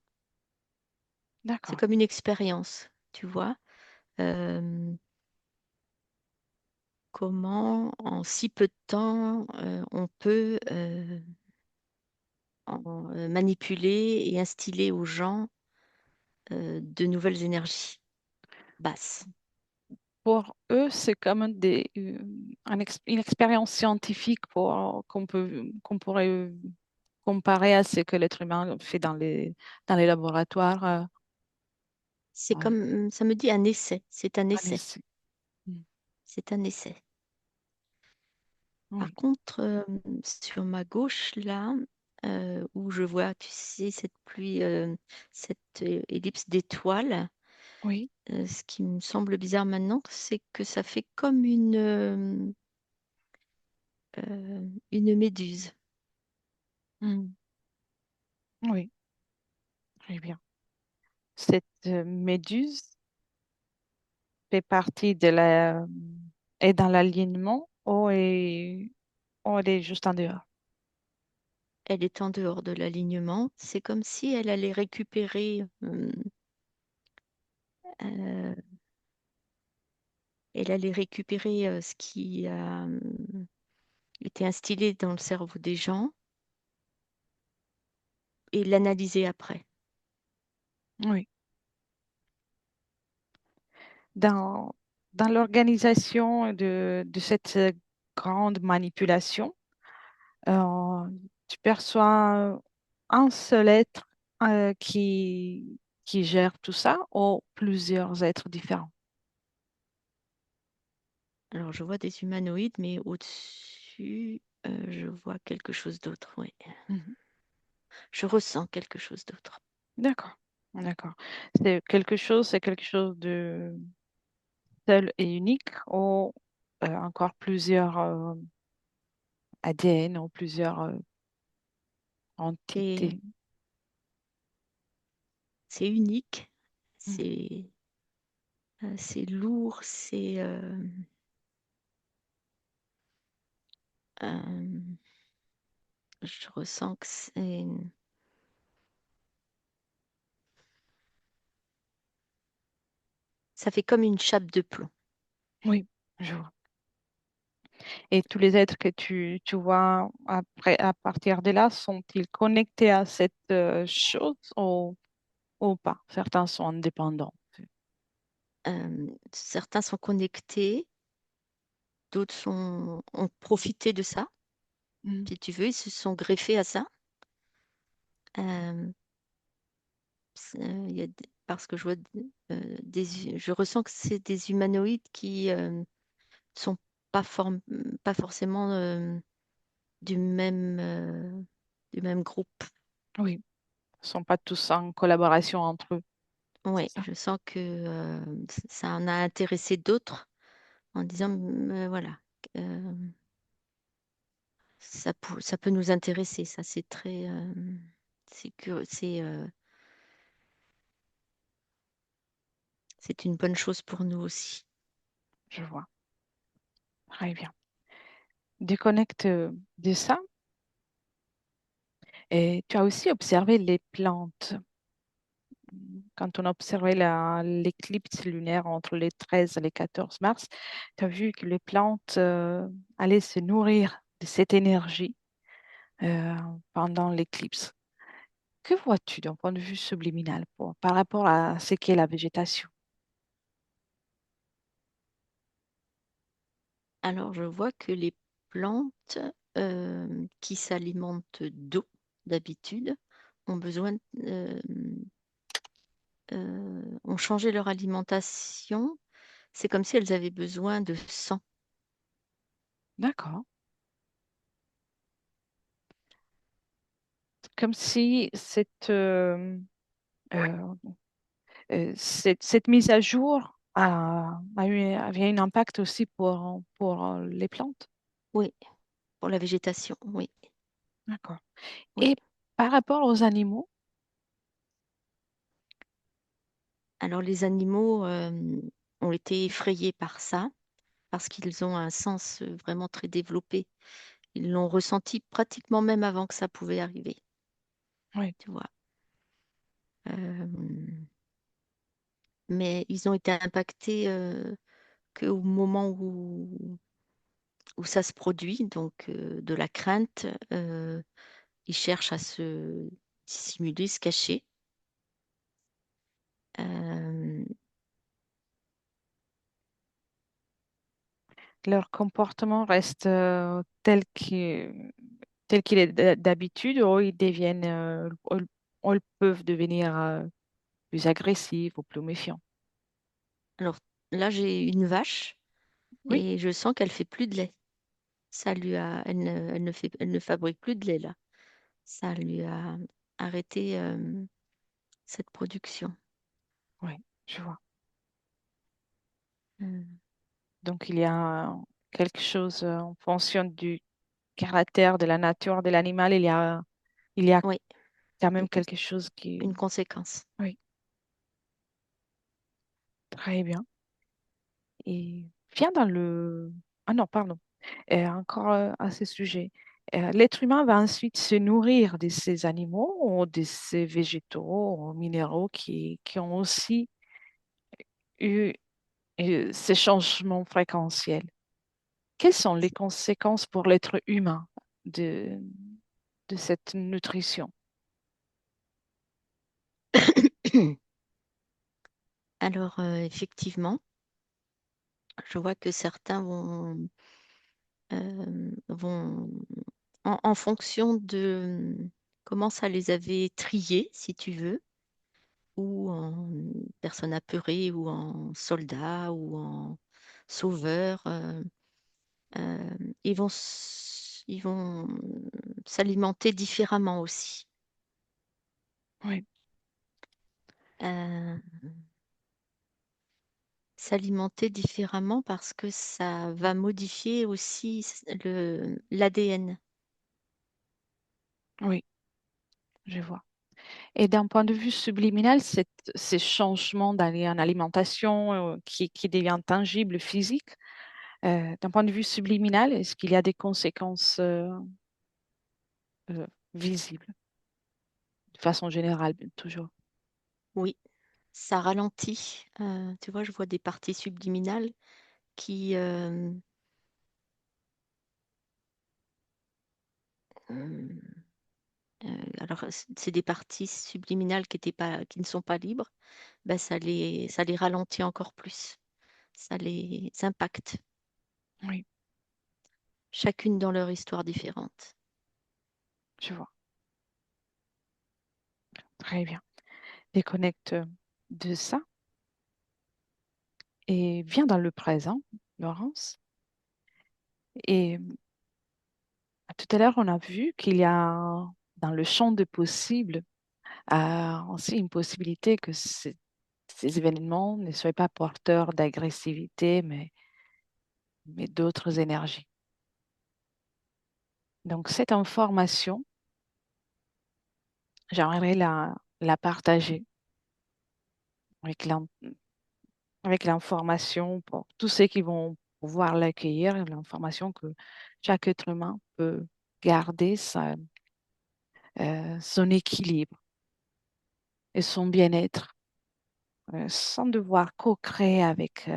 C'est d'accord. comme une expérience, tu vois. Euh, Comment en si peu de temps on peut manipuler et instiller aux gens de nouvelles énergies basses. Pour eux, c'est comme une expérience scientifique qu'on pourrait comparer à ce que l'être humain fait dans les laboratoires. C'est Ouais, comme, ça me dit un essai, c'est un un essai, essai. Mm. c'est un essai. Par Oui, contre, sur ma gauche, là, où je vois, tu sais, cette pluie, cette ellipse d'étoiles, oui, ce qui me semble bizarre maintenant, c'est que ça fait comme une méduse. mm, oui, très bien. Cette méduse fait partie est dans l'alignement ou elle est juste en dehors. Elle est en dehors de l'alignement. C'est comme si elle allait récupérer, euh, ce qui a été instillé dans le cerveau des gens et l'analyser après. Oui. Dans, dans l'organisation de cette grande manipulation, euh, tu perçois un seul être qui gère tout ça ou plusieurs êtres différents. Alors, je vois des humanoïdes, mais au-dessus, je vois quelque chose d'autre. Oui. Mhm. Je ressens quelque chose d'autre. D'accord, d'accord. C'est quelque chose de seul et unique ou encore plusieurs ADN ou plusieurs C'est entités. c'est unique, Mhm. c'est lourd, euh, je ressens que ça fait comme une chape de plomb. Oui, je vois. Et tous les êtres que tu vois après, à partir de là, sont-ils connectés à cette chose ou pas? Certains sont indépendants. Certains sont connectés, d'autres ont profité de ça, Mm. si tu veux, ils se sont greffés à ça. Euh, Parce que je vois je ressens que c'est des humanoïdes qui sont pas forcément du même, euh, du même groupe. Oui, ils ne sont pas tous en collaboration entre eux, c'est Ouais, ça? je sens que ça en a intéressé d'autres en disant, voilà, euh, ça peut nous intéresser. Ça, c'est très, c'est une bonne chose pour nous aussi. Je vois. Très bien. déconnecte de ça et tu as aussi observé les plantes. Quand on a observé l'éclipse lunaire entre les 13 et les 14 mars, tu as vu que les plantes allaient se nourrir de cette énergie euh, pendant l'éclipse. Que vois-tu d'un point de vue subliminal par rapport à ce qu'est la végétation? Alors, je vois que les plantes qui s'alimentent d'eau d'habitude ont besoin, ont changé leur alimentation. C'est comme si elles avaient besoin de sang. D'accord. Comme si euh, cette mise à jour avait un impact aussi pour les plantes. Oui, pour la végétation, oui, D'accord. oui. Et par rapport aux animaux, Alors, les animaux ont été effrayés par ça parce qu'ils ont un sens vraiment très développé. Ils l'ont ressenti pratiquement même avant que ça pouvait arriver, oui, tu vois. Euh, mais ils ont été impactés qu'au moment où ça se produit, donc de la crainte, ils cherchent à se dissimuler, se cacher. Euh, leur comportement reste tel qu'il est d'habitude ou ils deviennent, ou ils peuvent devenir plus agressifs ou plus méfiants. alors là, j'ai une vache Oui, et je sens qu'elle fait plus de lait. Elle ne fabrique plus de lait là. Ça lui a arrêté cette production. oui, je vois. Euh, Donc il y a quelque chose en fonction du caractère de la nature de l'animal, il y a oui, quand même une quelque chose qui... une conséquence. Oui, très bien. Et viens dans le... Ah non, pardon. Encore à ce sujet. L'être humain va ensuite se nourrir de ces animaux ou de ces végétaux ou minéraux qui ont aussi eu ces changements fréquentiels. Quelles sont les conséquences pour l'être humain de, de cette nutrition? Alors, effectivement, je vois que certains vont en fonction de comment ça les avait triés, si tu veux, ou en personnes apeurées, ou en soldats, ou en sauveurs. Euh, ils vont s'alimenter différemment aussi. Oui, Euh, S'alimenter différemment parce que ça va modifier aussi l'ADN. oui, je vois. Et d'un point de vue subliminal, ces changements en alimentation qui devient tangible, physique, d'un point de vue subliminal, est-ce qu'il y a des conséquences visibles, de façon générale, toujours? Oui, ça ralentit. Tu vois, je vois des parties subliminales qui, euh, alors c'est des parties subliminales qui ne sont pas libres. Ben, ça les ralentit encore plus. Ça les impacte, Oui, chacune dans leur histoire différente. je vois. Très bien. Déconnecte de ça et viens dans le présent, Laurence. Et tout à l'heure, on a vu qu'il y a dans le champ des possibles aussi une possibilité que ces événements ne soient pas porteurs d'agressivité, mais d'autres énergies. Donc, cette information, j'aimerais la partager avec avec l'information pour tous ceux qui vont pouvoir l'accueillir, l'information que chaque être humain peut garder son équilibre et son bien-être sans devoir co-créer avec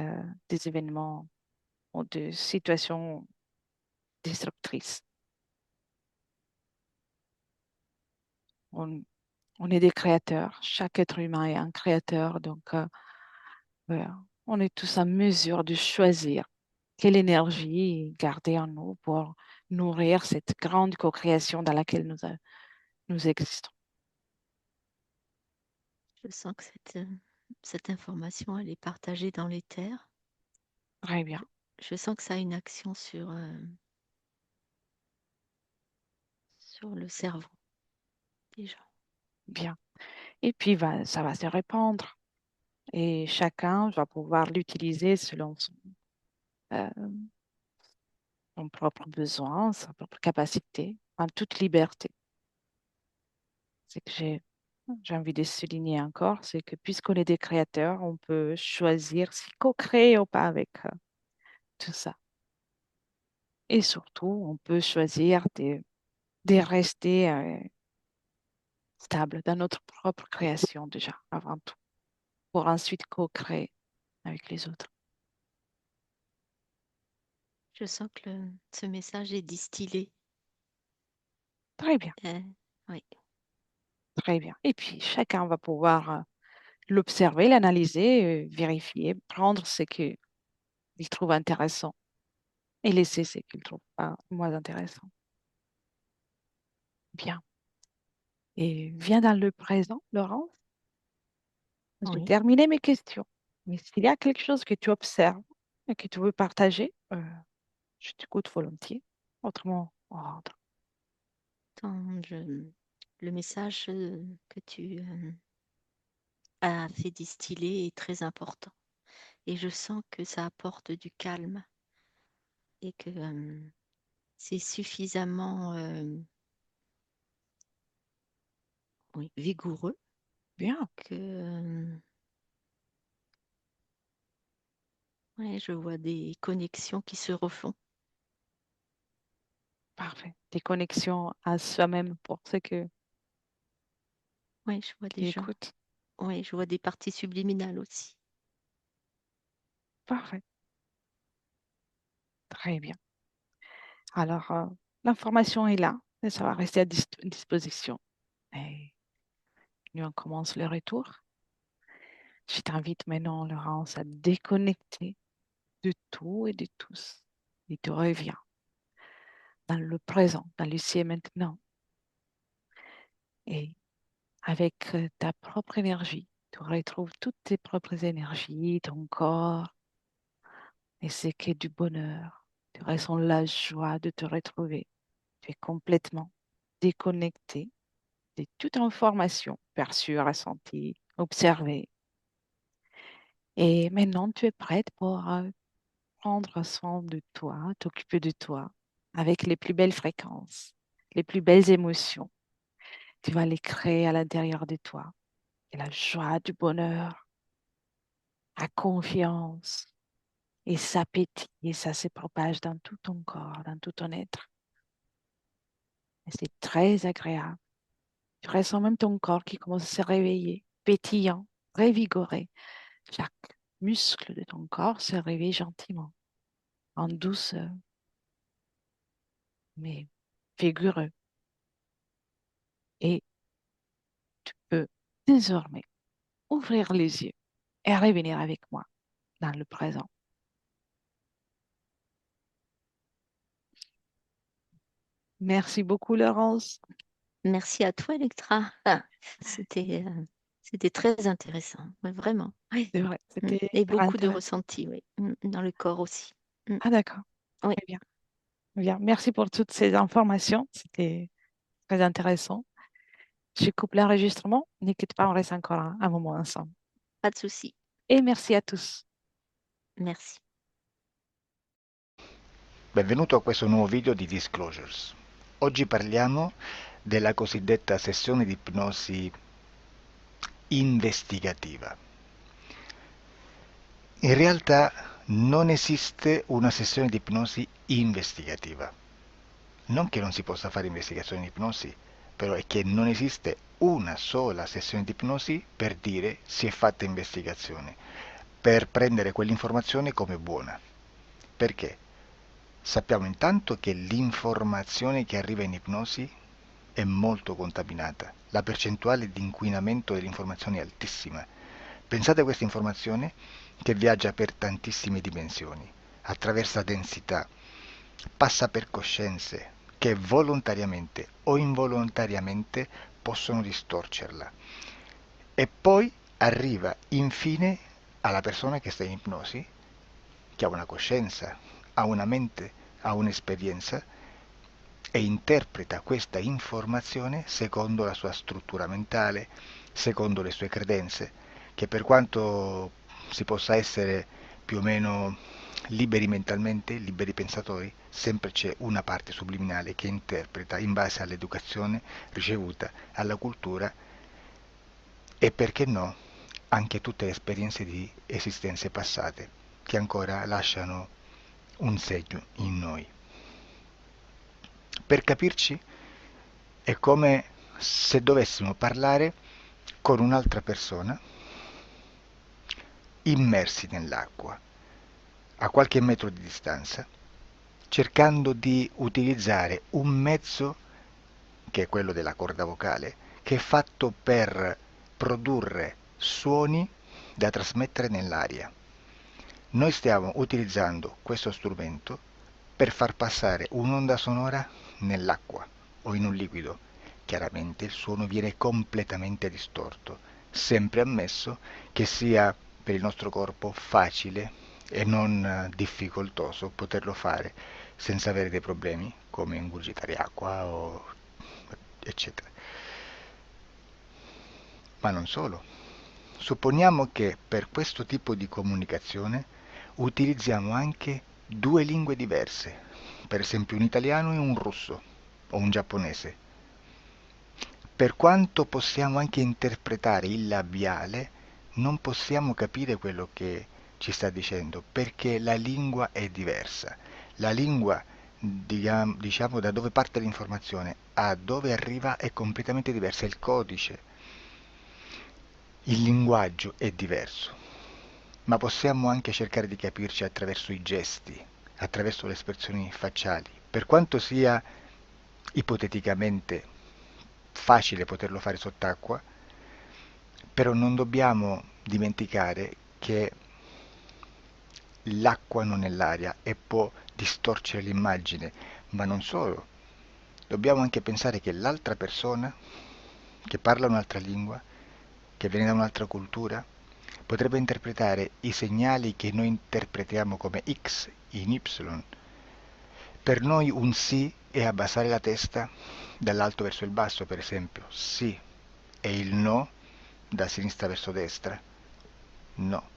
des événements ou des situations destructrices. On, on est des créateurs, chaque être humain est un créateur, donc voilà, on est tous en mesure de choisir quelle énergie garder en nous pour nourrir cette grande co-création dans laquelle nous existons. Je sens que cette information, elle est partagée dans l'éther. Très bien, Je sens que ça a une action sur le cerveau, déjà. bien. Et puis, ça va se répandre et chacun va pouvoir l'utiliser selon euh, son propre besoin, sa propre capacité, en toute liberté. C'est que j'ai envie de souligner encore, c'est que puisqu'on est des créateurs, on peut choisir si co-créer ou pas avec tout ça. Et surtout, on peut choisir de rester stable dans notre propre création déjà, avant tout, pour ensuite co-créer avec les autres. Je sens que ce message est distillé. Très bien, Euh, oui, très bien. Et puis, chacun va pouvoir l'observer, l'analyser, vérifier, prendre ce qu'il trouve intéressant et laisser ce qu'il trouve pas moins intéressant. Bien. Et viens dans le présent, Laurence. J'ai oui. terminé mes questions. Mais s'il y a quelque chose que tu observes et que tu veux partager, je t'écoute volontiers. Autrement, on rentre. Quand le message que tu as fait distiller est très important. Et je sens que ça apporte du calme et que c'est suffisamment oui, vigoureux Bien, que ouais, je vois des connexions qui se refont. parfait. Des connexions à soi-même pour ceux Oui, je vois des qui gens. écoutent. Oui, je vois des parties subliminales aussi. Parfait. Très bien. Alors, l'information est là et ça va rester à disposition. Et nous, on commence le retour. Je t'invite maintenant, Laurence, à déconnecter de tout et de tous. Et tu reviens dans le présent, dans l'ici et maintenant. Et avec ta propre énergie, tu retrouves toutes tes propres énergies, ton corps, et c'est que du bonheur. Tu ressens la joie de te retrouver. Tu es complètement déconnecté de toute information perçue, ressentie, observée. Et maintenant, tu es prête pour prendre soin de toi, t'occuper de toi avec les plus belles fréquences, les plus belles émotions. Tu vas les créer à l'intérieur de toi. Et la joie, du bonheur, la confiance, et ça pétille et ça se propage dans tout ton corps, dans tout ton être. Et c'est très agréable. Tu ressens même ton corps qui commence à se réveiller, pétillant, revigoré. Chaque muscle de ton corps se réveille gentiment, en douceur, mais vigoureux. Et tu peux désormais ouvrir les yeux et revenir avec moi dans le présent. Merci beaucoup, Laurence. Merci à toi, Electra. Ah, c'était très intéressant, ouais, vraiment. Oui. C'est vrai, c'était Et hyper beaucoup de intéressant. ressenti, oui, dans le corps aussi. Mm. Ah, d'accord. Oui, Très bien. Bien. Merci pour toutes ces informations. C'était très intéressant. Je coupe l'enregistrement. N'inquiète pas, on reste encore un moment ensemble. pas de souci. Et merci à tous. Merci. Benvenuto a questo nuovo video di Disclosures. Oggi parliamo della cosiddetta sessione di ipnosi investigativa. In realtà non esiste una sessione di ipnosi investigativa. Non che non si possa fare investigazione di ipnosi, però è che non esiste una sola sessione di ipnosi per dire si è fatta investigazione, per prendere quell'informazione come buona. Perché? Sappiamo intanto che l'informazione che arriva in ipnosi è molto contaminata. La percentuale di inquinamento dell'informazione è altissima. Pensate a questa informazione che viaggia per tantissime dimensioni, attraversa densità, passa per coscienze che volontariamente o involontariamente possono distorcerla. E poi arriva infine alla persona che sta in ipnosi, che ha una coscienza, ha una mente, ha un'esperienza e interpreta questa informazione secondo la sua struttura mentale, secondo le sue credenze, che per quanto si possa essere più o meno liberi mentalmente, liberi pensatori, sempre c'è una parte subliminale che interpreta in base all'educazione ricevuta, alla cultura e perché no, anche tutte le esperienze di esistenze passate che ancora lasciano un segno in noi. Per capirci, è come se dovessimo parlare con un'altra persona immersi nell'acqua, a qualche metro di distanza, cercando di utilizzare un mezzo, che è quello della corda vocale, che è fatto per produrre suoni da trasmettere nell'aria. Noi stiamo utilizzando questo strumento per far passare un'onda sonora nell'acqua o in un liquido. Chiaramente il suono viene completamente distorto, sempre ammesso che sia per il nostro corpo facile e non difficoltoso poterlo fare senza avere dei problemi come ingurgitare acqua o eccetera. Ma non solo. Supponiamo che per questo tipo di comunicazione utilizziamo anche due lingue diverse, per esempio un italiano e un russo o un giapponese. Per quanto possiamo anche interpretare il labiale, non possiamo capire quello che ci sta dicendo, perché la lingua è diversa. La lingua, diciamo, da dove parte l'informazione a dove arriva è completamente diversa, il codice, il linguaggio è diverso, ma possiamo anche cercare di capirci attraverso i gesti, attraverso le espressioni facciali. Per quanto sia ipoteticamente facile poterlo fare sott'acqua, però non dobbiamo dimenticare che l'acqua non è l'aria e può distorcere l'immagine, ma non solo. Dobbiamo anche pensare che l'altra persona, che parla un'altra lingua, che viene da un'altra cultura, potrebbe interpretare i segnali che noi interpretiamo come X in Y. Per noi un sì è abbassare la testa dall'alto verso il basso, per esempio, sì, e il no da sinistra verso destra, no.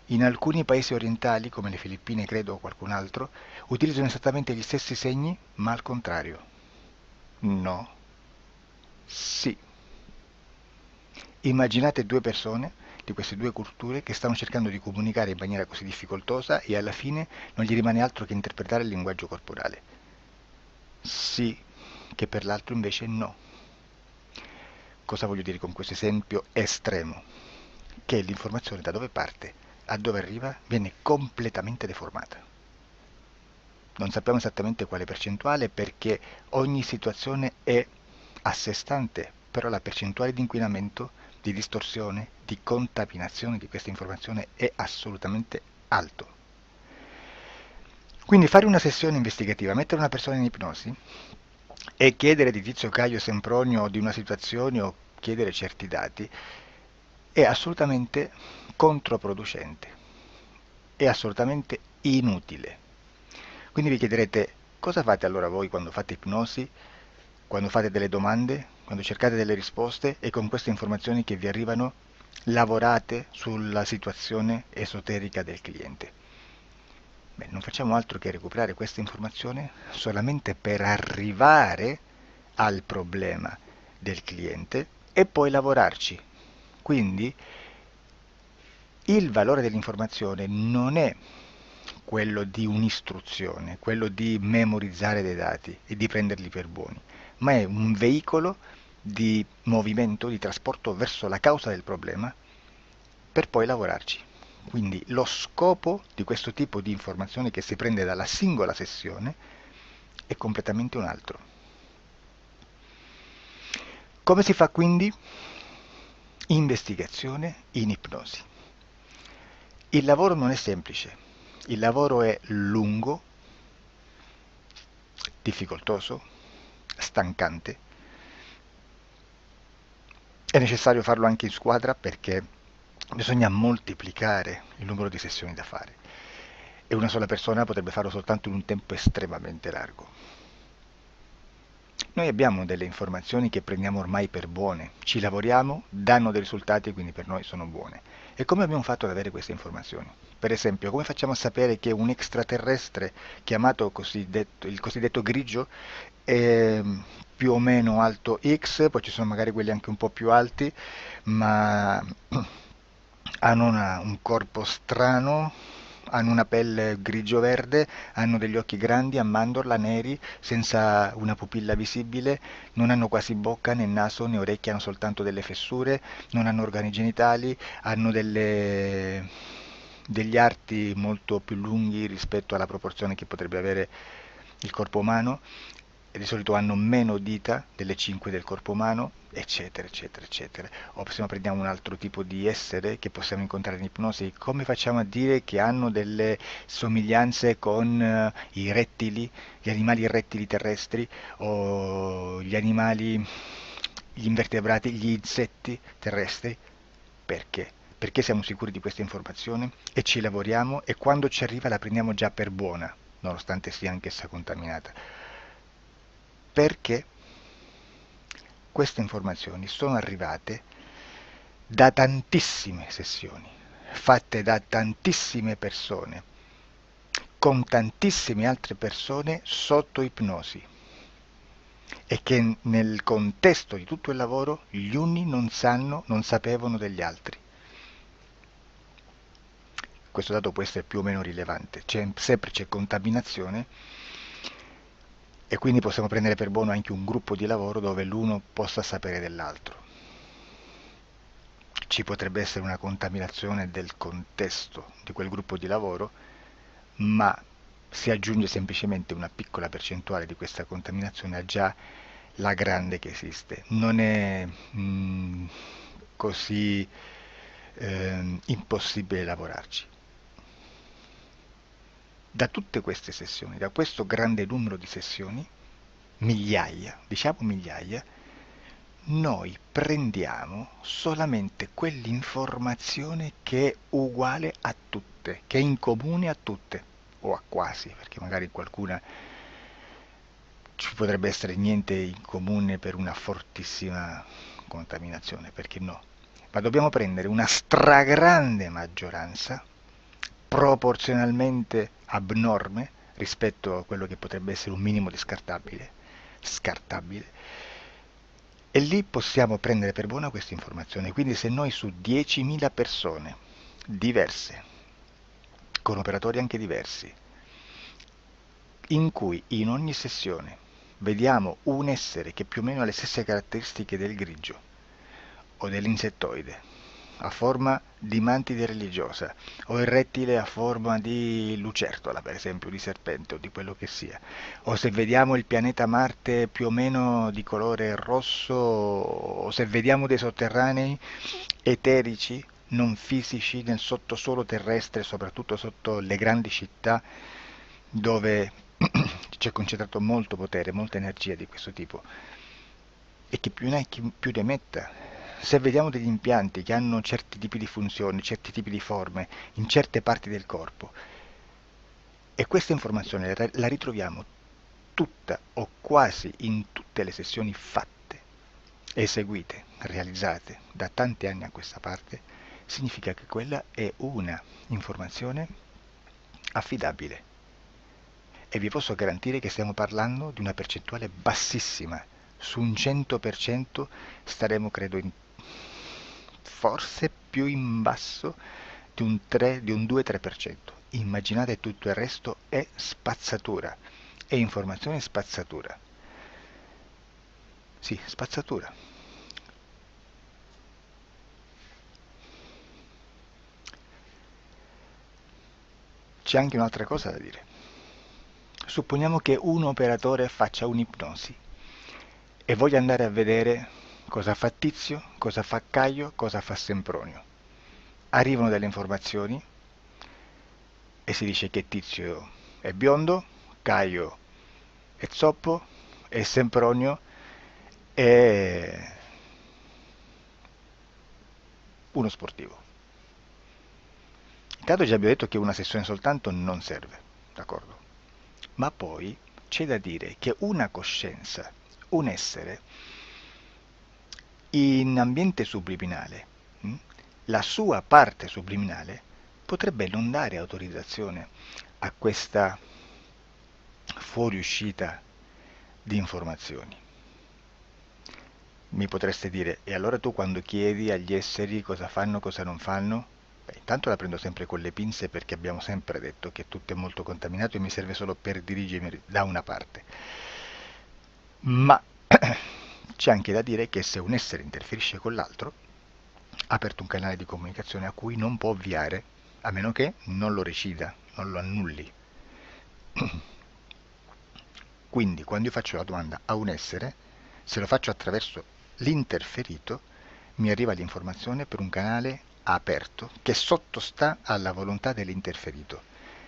In alcuni paesi orientali, come le Filippine credo o qualcun altro, utilizzano esattamente gli stessi segni, ma al contrario. No, sì. Immaginate due persone di queste due culture che stanno cercando di comunicare in maniera così difficoltosa e alla fine non gli rimane altro che interpretare il linguaggio corporale. Sì, che per l'altro invece no. Cosa voglio dire con questo esempio estremo? Che l'informazione da dove parte a dove arriva viene completamente deformata. Non sappiamo esattamente quale percentuale perché ogni situazione è a sé stante, però la percentuale di inquinamento, di distorsione, di contaminazione di questa informazione è assolutamente alto. Quindi fare una sessione investigativa, mettere una persona in ipnosi e chiedere di Tizio Caio Sempronio di una situazione o chiedere certi dati è assolutamente controproducente, è assolutamente inutile. Quindi vi chiederete cosa fate allora voi quando fate ipnosi, quando fate delle domande, quando cercate delle risposte e con queste informazioni che vi arrivano lavorate sulla situazione esoterica del cliente. Beh, non facciamo altro che recuperare questa informazione solamente per arrivare al problema del cliente e poi lavorarci. Quindi Il valore dell'informazione non è quello di un'istruzione, quello di memorizzare dei dati e di prenderli per buoni, ma è un veicolo di movimento, di trasporto verso la causa del problema per poi lavorarci. Quindi lo scopo di questo tipo di informazione che si prende dalla singola sessione è completamente un altro. Come si fa quindi? Investigazione in ipnosi. Il lavoro non è semplice, il lavoro è lungo, difficoltoso, stancante. È necessario farlo anche in squadra perché bisogna moltiplicare il numero di sessioni da fare e una sola persona potrebbe farlo soltanto in un tempo estremamente largo. Noi abbiamo delle informazioni che prendiamo ormai per buone, ci lavoriamo, danno dei risultati e quindi per noi sono buone. E come abbiamo fatto ad avere queste informazioni? Per esempio, come facciamo a sapere che un extraterrestre chiamato il cosiddetto grigio è più o meno alto X, poi ci sono magari quelli anche un po' più alti, ma hanno un corpo strano, hanno una pelle grigio-verde, hanno degli occhi grandi a mandorla neri, senza una pupilla visibile, non hanno quasi bocca né naso né orecchie, hanno soltanto delle fessure, non hanno organi genitali, hanno degli arti molto più lunghi rispetto alla proporzione che potrebbe avere il corpo umano, e di solito hanno meno dita delle 5 del corpo umano, eccetera, eccetera, eccetera. O se prendiamo un altro tipo di essere che possiamo incontrare in ipnosi, come facciamo a dire che hanno delle somiglianze con i rettili, gli animali rettili terrestri o gli invertebrati, gli insetti terrestri? Perché? Perché siamo sicuri di questa informazione e ci lavoriamo e quando ci arriva la prendiamo già per buona, nonostante sia anch'essa contaminata. Perché queste informazioni sono arrivate da tantissime sessioni, fatte da tantissime persone, con tantissime altre persone sotto ipnosi e che nel contesto di tutto il lavoro gli uni non sapevano degli altri. Questo dato può essere più o meno rilevante, sempre c'è contaminazione e quindi possiamo prendere per buono anche un gruppo di lavoro dove l'uno possa sapere dell'altro. Ci potrebbe essere una contaminazione del contesto di quel gruppo di lavoro, ma si aggiunge semplicemente una piccola percentuale di questa contaminazione a già la grande che esiste. Non è così impossibile lavorarci. Da tutte queste sessioni, da questo grande numero di sessioni, migliaia, diciamo migliaia, noi prendiamo solamente quell'informazione che è uguale a tutte, che è in comune a tutte, o a quasi, perché magari qualcuna ci potrebbe essere niente in comune per una fortissima contaminazione, perché no? Ma dobbiamo prendere una stragrande maggioranza, proporzionalmente abnorme rispetto a quello che potrebbe essere un minimo di scartabile, e lì possiamo prendere per buona questa informazione. Quindi se noi su 10.000 persone diverse, con operatori anche diversi, in cui in ogni sessione vediamo un essere che più o meno ha le stesse caratteristiche del grigio o dell'insettoide, a forma di mantide religiosa, o il rettile a forma di lucertola, per esempio, di serpente o di quello che sia, o se vediamo il pianeta Marte più o meno di colore rosso, o se vediamo dei sotterranei eterici, non fisici, nel sottosuolo terrestre, soprattutto sotto le grandi città, dove c'è concentrato molto potere, molta energia di questo tipo, e chi più ne ha chi più ne metta. Se vediamo degli impianti che hanno certi tipi di funzioni, certi tipi di forme in certe parti del corpo, e questa informazione la ritroviamo tutta o quasi in tutte le sessioni fatte, eseguite, realizzate da tanti anni a questa parte, significa che quella è una informazione affidabile. E vi posso garantire che stiamo parlando di una percentuale bassissima. Su un 100% staremo, credo, forse più in basso di un 3, di un 2-3%. Immaginate tutto il resto è spazzatura, è informazione spazzatura. Sì, spazzatura. C'è anche un'altra cosa da dire. Supponiamo che un operatore faccia un'ipnosi e voglia andare a vedere cosa fa Tizio, cosa fa Caio, cosa fa Sempronio. Arrivano delle informazioni e si dice che Tizio è biondo, Caio è zoppo e Sempronio è uno sportivo. Intanto già abbiamo detto che una sessione soltanto non serve, d'accordo? Ma poi c'è da dire che una coscienza, un essere, in ambiente subliminale, la sua parte subliminale potrebbe non dare autorizzazione a questa fuoriuscita di informazioni. Mi potreste dire, e allora tu quando chiedi agli esseri cosa fanno, cosa non fanno? Beh, intanto la prendo sempre con le pinze perché abbiamo sempre detto che tutto è molto contaminato e mi serve solo per dirigermi da una parte. Ma c'è anche da dire che se un essere interferisce con l'altro, ha aperto un canale di comunicazione a cui non può ovviare, a meno che non lo recida, non lo annulli. Quindi quando io faccio la domanda a un essere, se lo faccio attraverso l'interferito, mi arriva l'informazione per un canale aperto che sottostà alla volontà dell'interferito.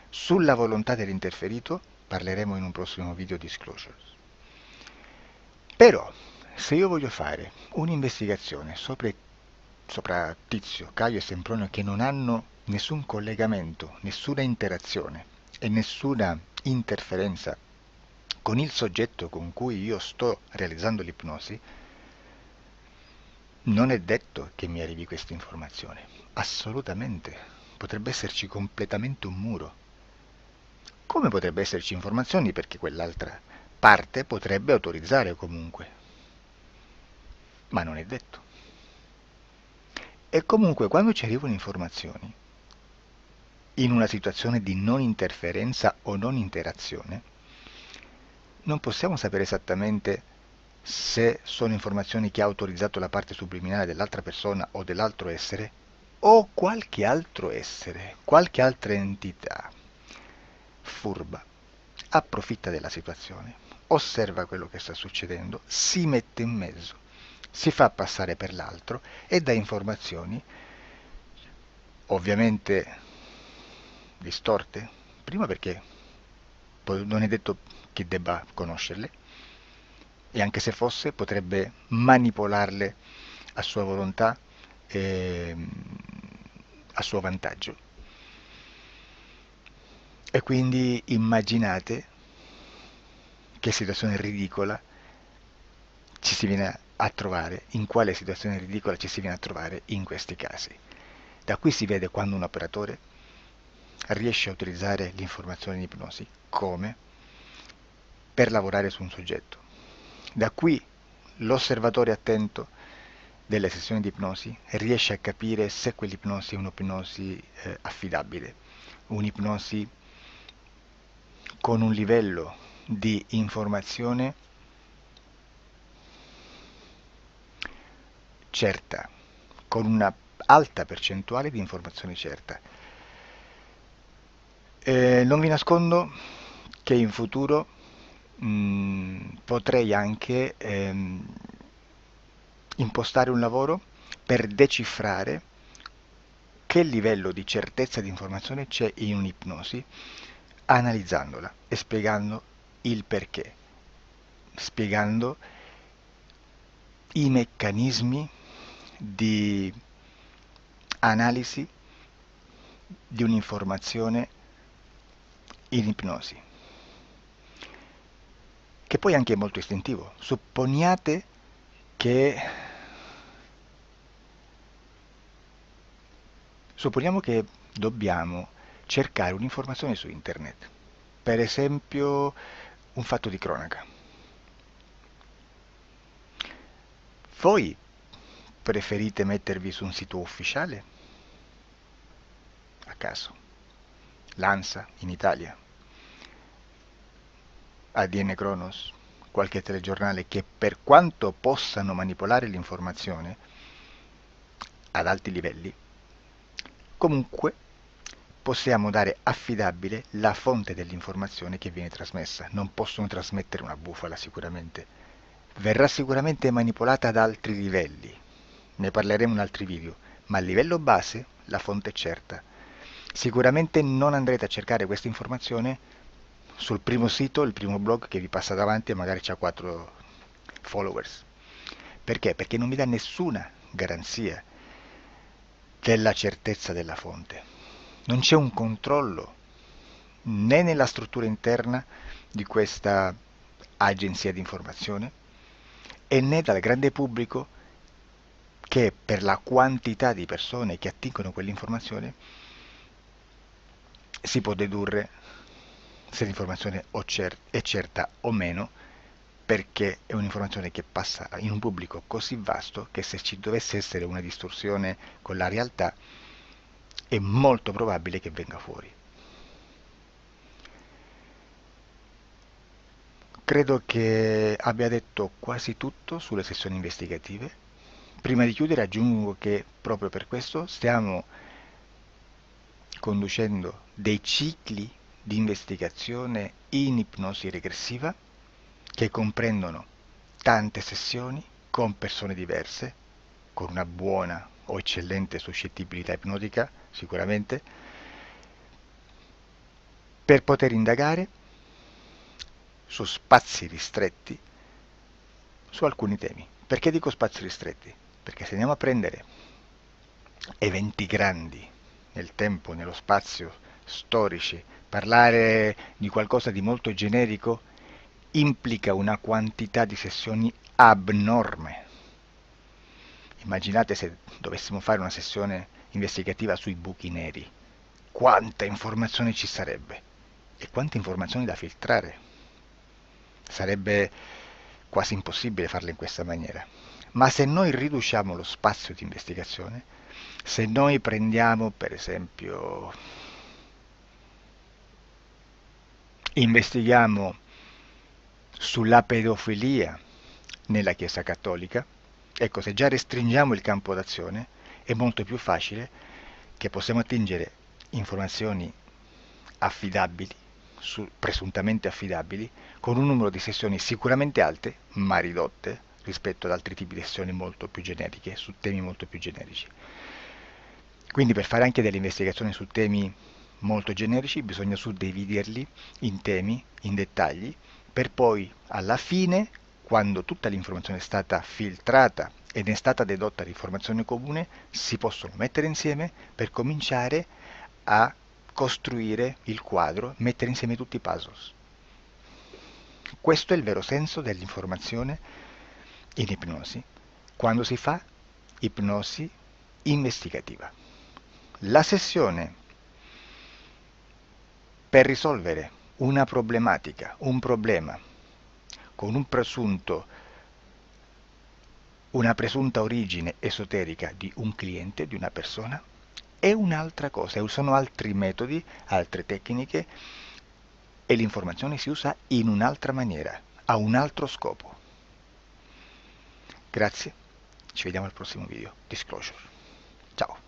Sulla volontà dell'interferito parleremo in un prossimo video disclosures. Però, se io voglio fare un'investigazione sopra Tizio, Caio e Sempronio che non hanno nessun collegamento, nessuna interazione e nessuna interferenza con il soggetto con cui io sto realizzando l'ipnosi, non è detto che mi arrivi questa informazione. Assolutamente. Potrebbe esserci completamente un muro. Come potrebbe esserci informazioni perché quell'altra parte potrebbe autorizzare comunque. Ma non è detto. E comunque quando ci arrivano informazioni, in una situazione di non interferenza o non interazione, non possiamo sapere esattamente se sono informazioni che ha autorizzato la parte subliminale dell'altra persona o dell'altro essere, o qualche altro essere, qualche altra entità furba, approfitta della situazione, osserva quello che sta succedendo, si mette in mezzo, si fa passare per l'altro e dà informazioni, ovviamente distorte, prima perché non è detto che debba conoscerle, e anche se fosse potrebbe manipolarle a sua volontà e a suo vantaggio. E quindi immaginate che situazione ridicola ci si viene a trovare, in quale situazione ridicola ci si viene a trovare in questi casi. Da qui si vede quando un operatore riesce a utilizzare l'informazione in ipnosi come per lavorare su un soggetto. Da qui l'osservatore attento delle sessioni di ipnosi riesce a capire se quell'ipnosi è un'ipnosi affidabile, un'ipnosi con un livello di informazione certa, con una alta percentuale di informazione certa. Non vi nascondo che in futuro potrei anche impostare un lavoro per decifrare che livello di certezza di informazione c'è in un'ipnosi, analizzandola e spiegando il perché, spiegando i meccanismi di analisi di un'informazione in ipnosi, che poi anche è molto istintivo. Che Supponiamo che dobbiamo cercare un'informazione su internet, per esempio un fatto di cronaca. Voi preferite mettervi su un sito ufficiale caso. L'ANSA in Italia, ADN Kronos, qualche telegiornale che per quanto possano manipolare l'informazione ad alti livelli, comunque possiamo dare affidabile la fonte dell'informazione che viene trasmessa. Non possono trasmettere una bufala sicuramente. Verrà sicuramente manipolata ad altri livelli. Ne parleremo in altri video, ma a livello base la fonte è certa. Sicuramente non andrete a cercare questa informazione sul primo sito, il primo blog che vi passa davanti e magari ha 4 followers. Perché? Perché non vi dà nessuna garanzia della certezza della fonte. Non c'è un controllo né nella struttura interna di questa agenzia di informazione e né dal grande pubblico, che per la quantità di persone che attingono quell'informazione si può dedurre se l'informazione è certa o meno, perché è un'informazione che passa in un pubblico così vasto che se ci dovesse essere una distorsione con la realtà è molto probabile che venga fuori. Credo che abbia detto quasi tutto sulle sessioni investigative. Prima di chiudere aggiungo che proprio per questo stiamo conducendo dei cicli di investigazione in ipnosi regressiva che comprendono tante sessioni con persone diverse, con una buona o eccellente suscettibilità ipnotica sicuramente, per poter indagare su spazi ristretti su alcuni temi. Perché dico spazi ristretti? Perché se andiamo a prendere eventi grandi nel tempo, nello spazio, storici, parlare di qualcosa di molto generico implica una quantità di sessioni abnorme. Immaginate se dovessimo fare una sessione investigativa sui buchi neri, quanta informazione ci sarebbe e quante informazioni da filtrare. Sarebbe quasi impossibile farlo in questa maniera. Ma se noi riduciamo lo spazio di investigazione, se noi prendiamo per esempio, investighiamo sulla pedofilia nella Chiesa Cattolica, ecco, se già restringiamo il campo d'azione è molto più facile che possiamo attingere informazioni affidabili, presuntamente affidabili, con un numero di sessioni sicuramente alte, ma ridotte rispetto ad altri tipi di sessioni molto più generiche, su temi molto più generici. Quindi per fare anche delle investigazioni su temi molto generici bisogna suddividerli in temi, in dettagli, per poi alla fine, quando tutta l'informazione è stata filtrata ed è stata dedotta l'informazione comune, si possono mettere insieme per cominciare a costruire il quadro, mettere insieme tutti i puzzles. Questo è il vero senso dell'informazione in ipnosi, quando si fa ipnosi investigativa. La sessione per risolvere una problematica, un problema, con una presunta origine esoterica di un cliente, di una persona, è un'altra cosa, sono altri metodi, altre tecniche e l'informazione si usa in un'altra maniera, ha un altro scopo. Grazie, ci vediamo al prossimo video. Disclosure. Ciao.